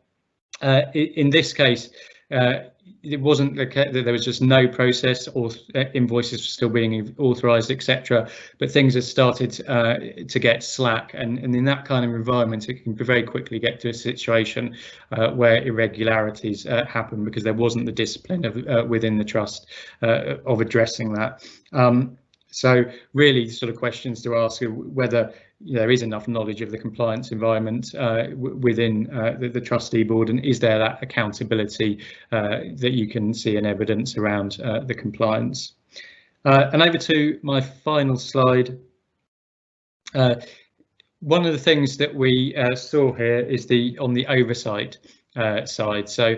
in this case, it wasn't the case that there was just no process, or invoices were still being authorised, etc. But things had started to get slack, and in that kind of environment, it can very quickly get to a situation where irregularities happen because there wasn't the discipline within the trust of addressing that. So really, sort of questions to ask are whether there is enough knowledge of the compliance environment within the trustee board, and is there that accountability that you can see in evidence around the compliance. And over to my final slide. One of the things that we saw here is on the oversight side. So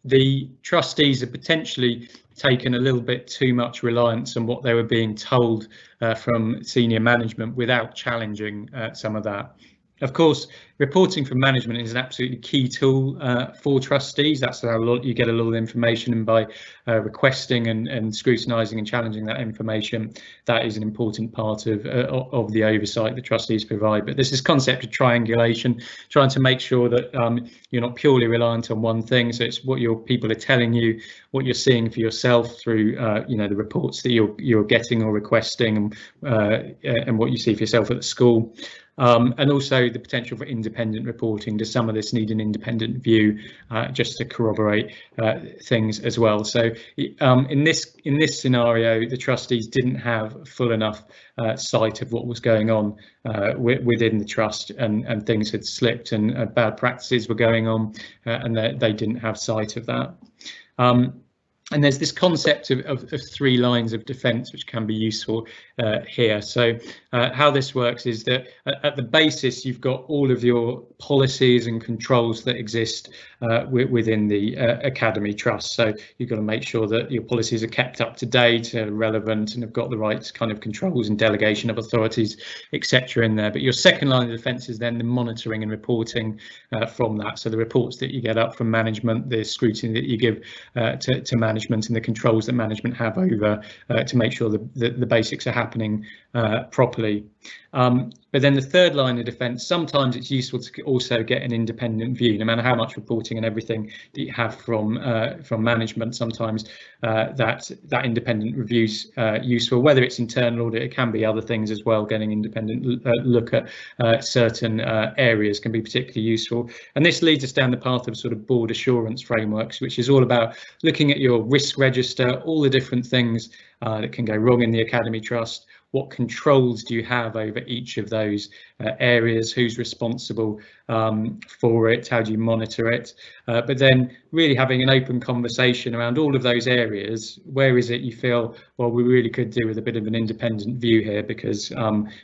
the trustees have potentially taken a little bit too much reliance on what they were being told from senior management without challenging some of that. Of course, reporting from management is an absolutely key tool for trustees. That's how you get a lot of information, and by requesting and scrutinising and challenging that information, that is an important part of the oversight that trustees provide. But this is concept of triangulation, trying to make sure that you're not purely reliant on one thing. So it's what your people are telling you, what you're seeing for yourself through the reports that you're getting or requesting, and what you see for yourself at the school. And also the potential for independent reporting. Does some of this need an independent view, just to corroborate things as well? So in this scenario, the trustees didn't have full enough sight of what was going on within the trust, and things had slipped, and bad practices were going on, and they didn't have sight of that. And there's this concept of 3 lines of defence which can be useful here. So how this works is that at the basis you've got all of your policies and controls that exist within the Academy Trust. So you've got to make sure that your policies are kept up to date, relevant, and have got the right kind of controls and delegation of authorities, etc. in there. But your second line of defence is then the monitoring and reporting from that. So the reports that you get up from management, the scrutiny that you give to management, and the controls that management have over to make sure the basics are happening properly. But then the third line of defence, sometimes it's useful to also get an independent view, no matter how much reporting and everything that you have from management. Sometimes that independent review's useful, whether it's internal audit, it can be other things as well. Getting independent look at certain areas can be particularly useful. And this leads us down the path of sort of board assurance frameworks, which is all about looking at your risk register, all the different things that can go wrong in the Academy Trust. What controls do you have over each of those areas? Who's responsible for it? How do you monitor it? But then really having an open conversation around all of those areas. Where is it you feel, well, we really could do with a bit of an independent view here because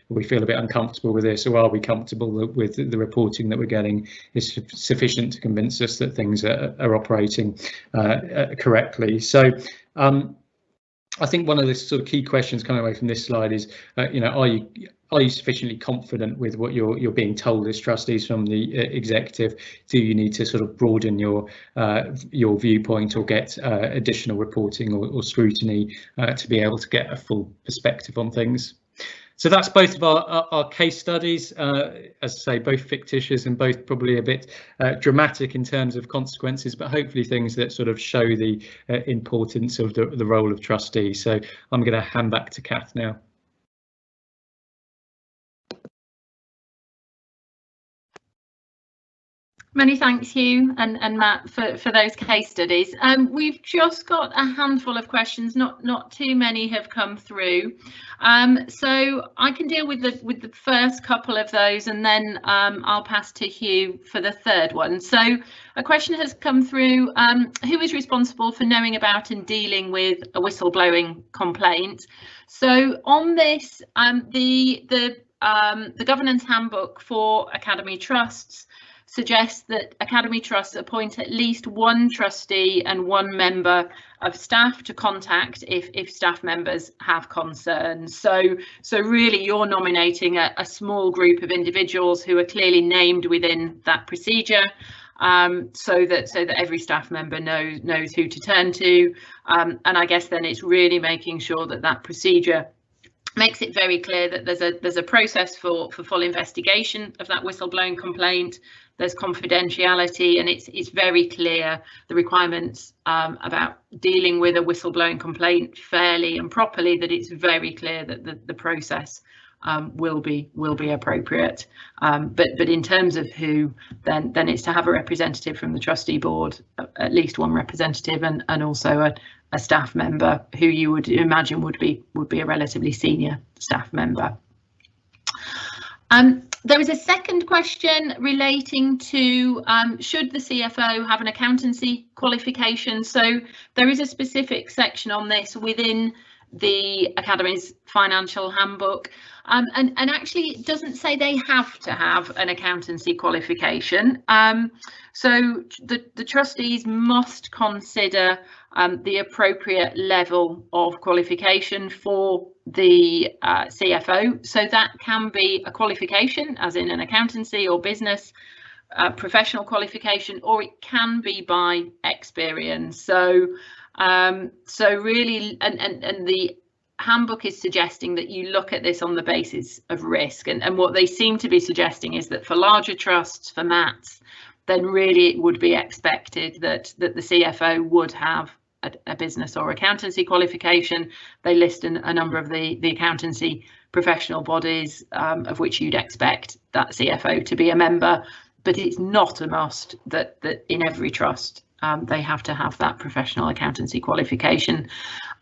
we feel a bit uncomfortable with this, or are we comfortable with the reporting that we're getting is sufficient to convince us that things are operating correctly? So I think one of the sort of key questions coming away from this slide is, are you sufficiently confident with what you're being told as trustees from the executive? Do you need to sort of broaden your viewpoint or get additional reporting or scrutiny to be able to get a full perspective on things? So that's both of our case studies, as I say, both fictitious and both probably a bit dramatic in terms of consequences, but hopefully things that sort of show the importance of the role of trustee. So I'm going to hand back to Kath now. Many thanks, Hugh and Matt, for those case studies. We've just got a handful of questions, not too many have come through. So I can deal with the first couple of those, and then I'll pass to Hugh for the third one. So a question has come through: who is responsible for knowing about and dealing with a whistleblowing complaint? So on this, the governance handbook for Academy Trusts suggests that Academy Trusts appoint at least one trustee and one member of staff to contact if staff members have concerns. So really you're nominating a small group of individuals who are clearly named within that procedure, so that every staff member knows who to turn to, and I guess then it's really making sure that procedure makes it very clear that there's a process for full investigation of that whistleblowing complaint. There's confidentiality, and it's very clear the requirements about dealing with a whistleblowing complaint fairly and properly, that it's very clear that the process will be appropriate. But in terms of who, then it's to have a representative from the trustee board, at least one representative, and also a staff member who you would imagine would be a relatively senior staff member. There was a second question relating to should the CFO have an accountancy qualification? So there is a specific section on this within the Academy's financial handbook. And actually it doesn't say they have to have an accountancy qualification. So the trustees must consider the appropriate level of qualification for the CFO. So that can be a qualification, as in an accountancy or business professional qualification, or it can be by experience. So really, and the handbook is suggesting that you look at this on the basis of risk, and what they seem to be suggesting is that for larger trusts, for MATs, then really it would be expected that the CFO would have a business or accountancy qualification. They list a number of the accountancy professional bodies of which you'd expect that CFO to be a member, but it's not a must that in every trust they have to have that professional accountancy qualification.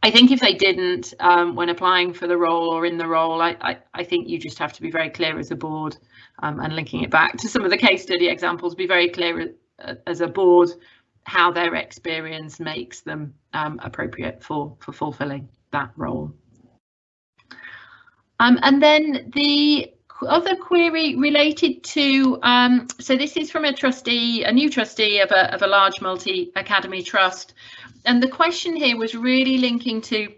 I think if they didn't, when applying for the role or in the role, I think you just have to be very clear as a board, and linking it back to some of the case study examples, be very clear as a board how their experience makes them appropriate for fulfilling that role. And then the other query related to, so this is from a new trustee of a large multi-academy trust, and the question here was really linking to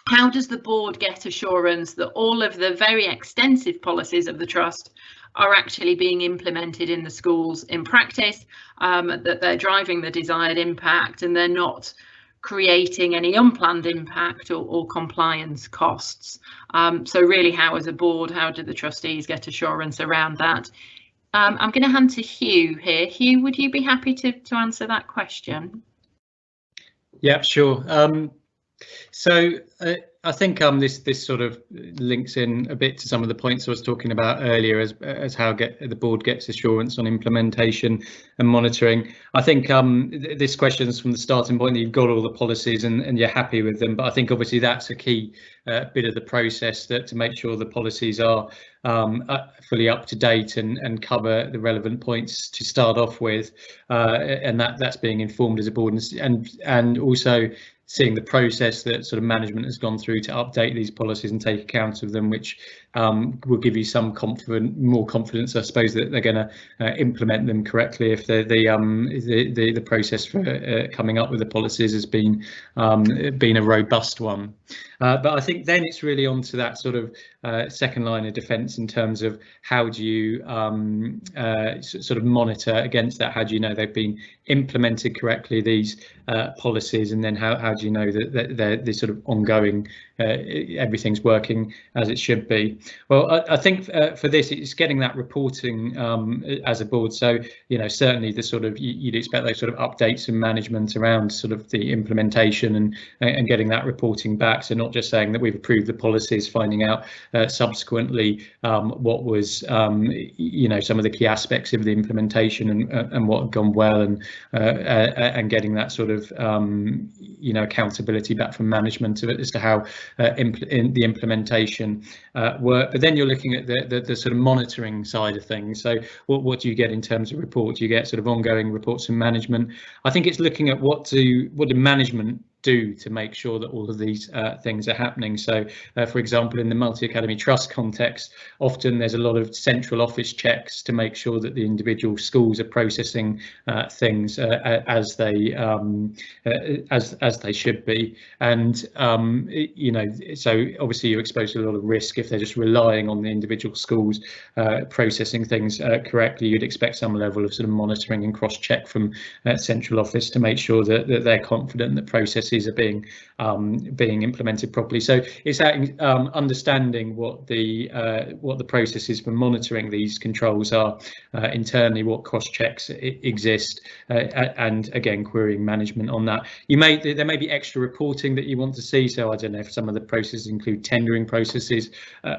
how does the board get assurance that all of the very extensive policies of the trust are actually being implemented in the schools in practice, that they're driving the desired impact and they're not creating any unplanned impact or compliance costs. So really, how as a board, how do the trustees get assurance around that? I'm going to hand to Hugh here. Hugh, would you be happy to answer that question? Yeah, sure. So I think this sort of links in a bit to some of the points I was talking about earlier as how the board gets assurance on implementation and monitoring. I think this question is from the starting point that you've got all the policies and you're happy with them, but I think obviously that's a key bit of the process to make sure the policies are fully up to date and cover the relevant points to start off with, and that's being informed as a board, and also seeing the process that sort of management has gone through to update these policies and take account of them, which will give you some more confidence, I suppose, that they're going to implement them correctly if the process for coming up with the policies has been a robust one. But I think then it's really on to that sort of second line of defence in terms of how do you sort of monitor against that? How do you know they've been implemented correctly, these policies, and then how do you know that they're sort of ongoing, everything's working as it should be? Well, I think for this, it's getting that reporting as a board. So, you know, certainly the sort of you'd expect those sort of updates and management around sort of the implementation and getting that reporting back. So not just saying that we've approved the policies, finding out subsequently what was, you know, some of the key aspects of the implementation and what had gone well, and getting that sort of, you know, accountability back from management as to how the implementation worked. But then you're looking at the sort of monitoring side of things. So what do you get in terms of reports? You get sort of ongoing reports from management. I think it's looking at what do management do to make sure that all of these things are happening. So, for example, in the multi-academy trust context, often there's a lot of central office checks to make sure that the individual schools are processing things as they should be. And you know, so obviously you're exposed to a lot of risk if they're just relying on the individual schools processing things correctly. You'd expect some level of sort of monitoring and cross-check from central office to make sure that they're confident that processes are being implemented properly. So it's that understanding what the process is for monitoring these controls are internally, what cross checks exist, and again querying management on that. There may be extra reporting that you want to see. So I don't know if some of the processes include tendering processes,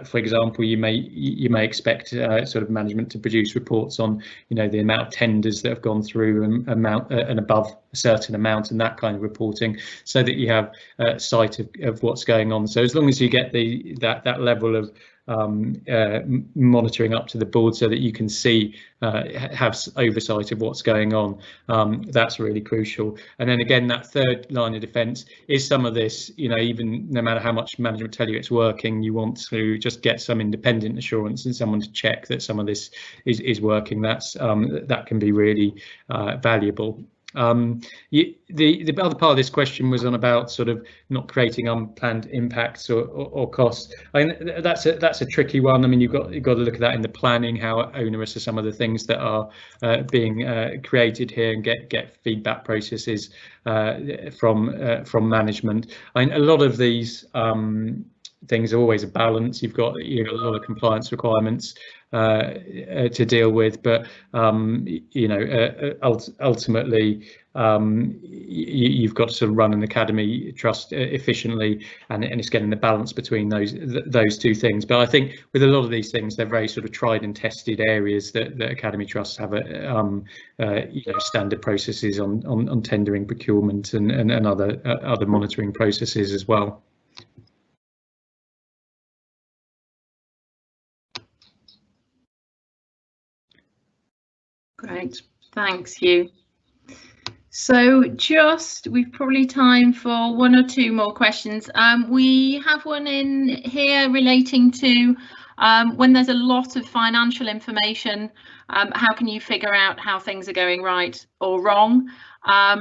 for example. You may expect sort of management to produce reports on, you know, the amount of tenders that have gone through and above a certain amount, and that kind of reporting, so that you have sight of what's going on. So as long as you get that level of monitoring up to the board so that you can see, have oversight of what's going on. That's really crucial. And then again, that third line of defence is some of this, even no matter how much management tell you it's working, you want to just get some independent assurance and someone to check that some of this is working. That can be really valuable. The other part of this question was on about sort of not creating unplanned impacts or costs. I mean, that's a tricky one. I mean, you've got to look at that in the planning, how onerous are some of the things that are being created here, and get feedback processes from management. I mean, a lot of these things are always a balance. You've got a lot of compliance requirements to deal with, but ultimately you've got to sort of run an academy trust efficiently, and it's getting the balance between those two things. But I think with a lot of these things, they're very sort of tried and tested areas that academy trusts have standard processes on tendering, procurement, and other monitoring processes as well. Great, thanks, Hugh. So we've probably time for one or two more questions. We have one in here relating to when there's a lot of financial information, how can you figure out how things are going right or wrong? I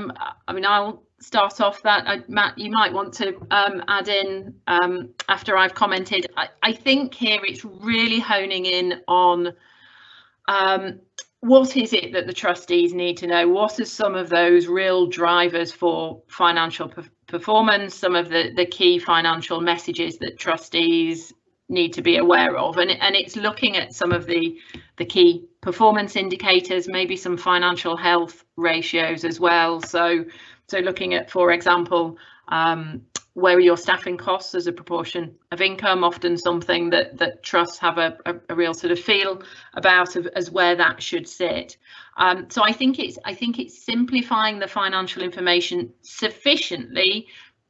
mean, I'll start off that. Matt, you might want to add in after I've commented. I think here it's really honing in on what is it that the trustees need to know? What are some of those real drivers for financial performance, some of the key financial messages that trustees need to be aware of? And it's looking at some of the key performance indicators, maybe some financial health ratios as well. So looking at, for example, where are your staffing costs as a proportion of income, often something that trusts have a real sort of feel about as where that should sit. So I think it's simplifying the financial information sufficiently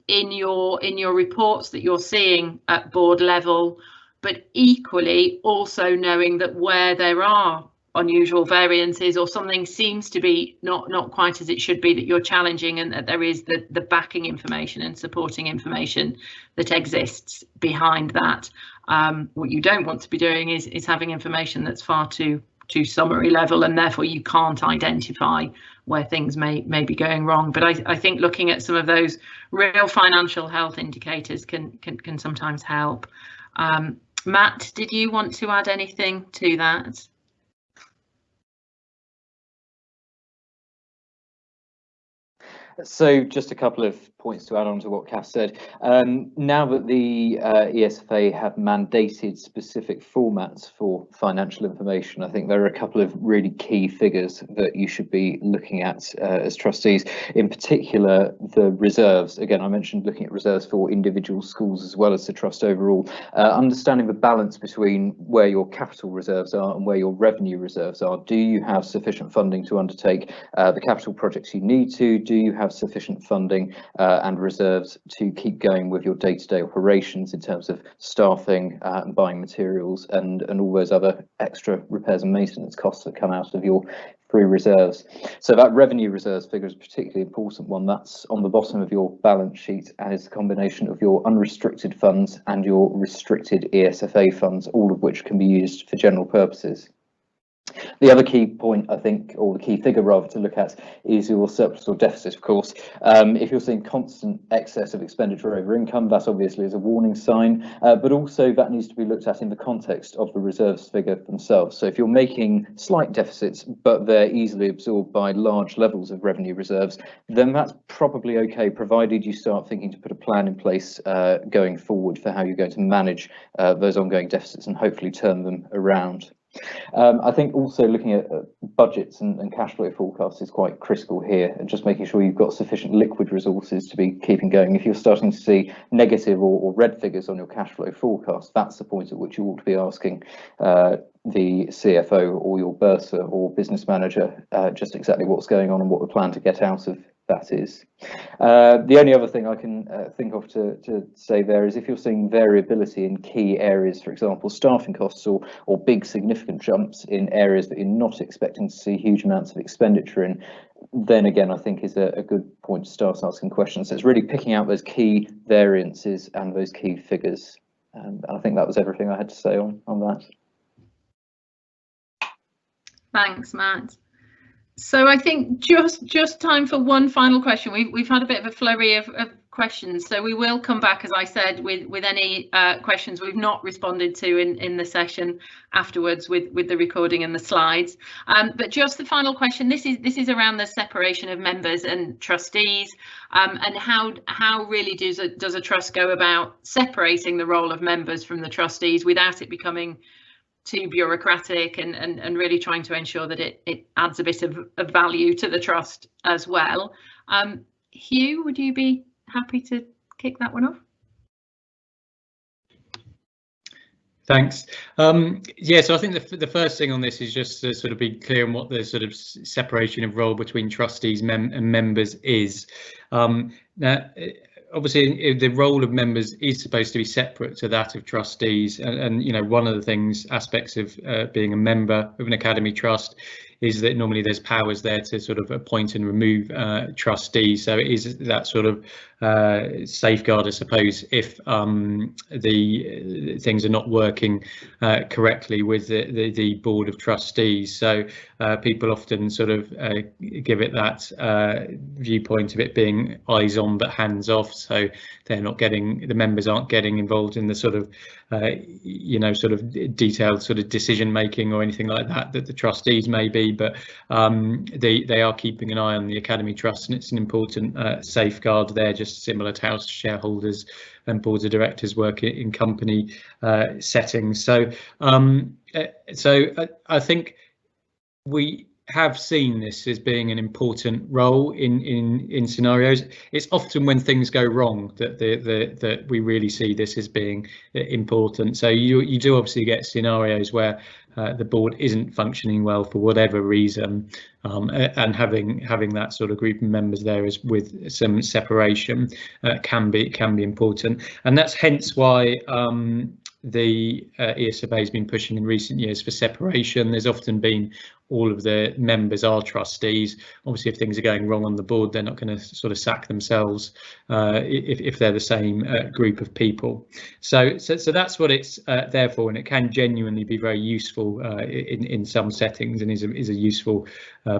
in your reports that you're seeing at board level, but equally also knowing that where there are unusual variances or something seems to be not quite as it should be, that you're challenging, and that there is the backing information and supporting information that exists behind that. What you don't want to be doing is having information that's far too summary level, and therefore you can't identify where things may be going wrong. But I think looking at some of those real financial health indicators can sometimes help. Matt, did you want to add anything to that? So just a couple of points to add on to what Kath said. Now that the ESFA have mandated specific formats for financial information, I think there are a couple of really key figures that you should be looking at as trustees. In particular, the reserves. Again, I mentioned looking at reserves for individual schools as well as the trust overall. Understanding the balance between where your capital reserves are and where your revenue reserves are. Do you have sufficient funding to undertake the capital projects you need to? Do you have sufficient funding and reserves to keep going with your day-to-day operations in terms of staffing and buying materials and all those other extra repairs and maintenance costs that come out of your free reserves? So that revenue reserves figure is a particularly important one. That's on the bottom of your balance sheet, and it's a combination of your unrestricted funds and your restricted ESFA funds, all of which can be used for general purposes. The other key point, I think, or the key figure rather, to look at is your surplus or deficit, of course. If you're seeing constant excess of expenditure over income, that obviously is a warning sign, but also that needs to be looked at in the context of the reserves figure themselves. So if you're making slight deficits, but they're easily absorbed by large levels of revenue reserves, then that's probably okay, provided you start thinking to put a plan in place going forward for how you're going to manage those ongoing deficits and hopefully turn them around. I think also looking at budgets and cash flow forecasts is quite critical here, and just making sure you've got sufficient liquid resources to be keeping going. If you're starting to see negative or red figures on your cash flow forecast, that's the point at which you ought to be asking the CFO or your bursar or business manager just exactly what's going on and what the plan to get out of that is. The only other thing I can think of to say there is if you're seeing variability in key areas, for example, staffing costs or big significant jumps in areas that you're not expecting to see huge amounts of expenditure in, then again, I think is a good point to start asking questions. So it's really picking out those key variances and those key figures. And I think that was everything I had to say on that. Thanks, Matt. So I think just time for one final question. We've had a bit of a flurry of questions, so we will come back, as I said, with any questions we've not responded to in the session afterwards with the recording and the slides. But just the final question. This is around the separation of members and trustees, and how really does a trust go about separating the role of members from the trustees without it becoming too bureaucratic, and really trying to ensure that it adds a bit of value to the trust as well. Hugh, would you be happy to kick that one off? Thanks. Yeah, so I think the first thing on this is just to sort of be clear on what the sort of separation of role between trustees and members is. Now, obviously, the role of members is supposed to be separate to that of trustees, and you know, one of the aspects of being a member of an academy trust is that normally there's powers there to sort of appoint and remove trustees. So it is that sort of safeguard, I suppose, if the things are not working correctly with the board of trustees. So people often sort of give it that viewpoint of it being eyes on but hands off. So they're not getting, the members aren't getting involved in the sort of you know, sort of detailed sort of decision making or anything like that the trustees may be, but they are keeping an eye on the academy trust, and it's an important safeguard there, just similar to how shareholders and boards of directors work in company settings. So I think we have seen this as being an important role in scenarios. It's often when things go wrong that we really see this as being important. So you do obviously get scenarios where the board isn't functioning well for whatever reason, and having that sort of group of members there is with some separation can be important, and that's hence why the ESFA has been pushing in recent years for separation. There's often been all of the members are trustees. Obviously, if things are going wrong on the board, they're not going to sort of sack themselves if they're the same group of people. So that's what it's there for, and it can genuinely be very useful in some settings, and is a useful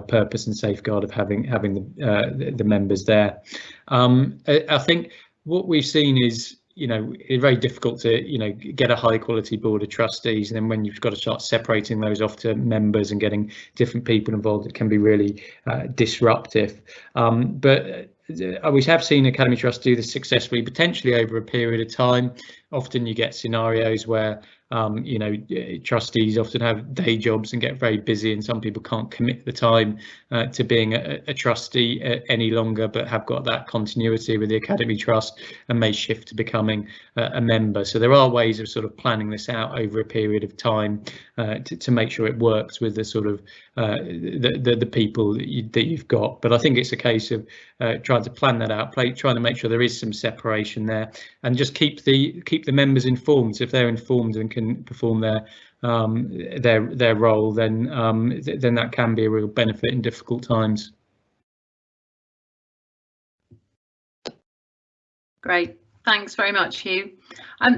purpose and safeguard of having the members there. I think what we've seen is, you know, it's very difficult to, you know, get a high quality board of trustees, and then when you've got to start separating those off to members and getting different people involved, it can be really disruptive. But we have seen Academy Trust do this successfully, potentially over a period of time. Often you get scenarios where you know, trustees often have day jobs and get very busy, and some people can't commit the time to being a trustee any longer, but have got that continuity with the Academy Trust and may shift to becoming a member. So there are ways of sort of planning this out over a period of time to make sure it works with the sort of the people that you've got. But I think it's a case of trying to plan that out, trying to make sure there is some separation there, and just keep the members informed. So if they're informed and can perform their role, then that can be a real benefit in difficult times. Great, thanks very much, Hugh.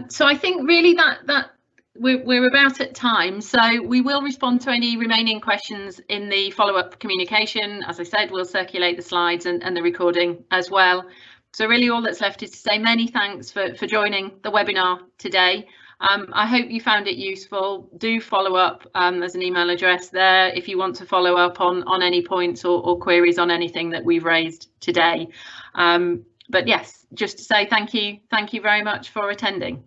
So I think really that we're about at time, so we will respond to any remaining questions in the follow-up communication. As I said, we'll circulate the slides and the recording as well. So really all that's left is to say many thanks for joining the webinar today. I hope you found it useful. Do follow up. There's an email address there if you want to follow up on any points or queries on anything that we've raised today. But yes, just to say thank you very much for attending.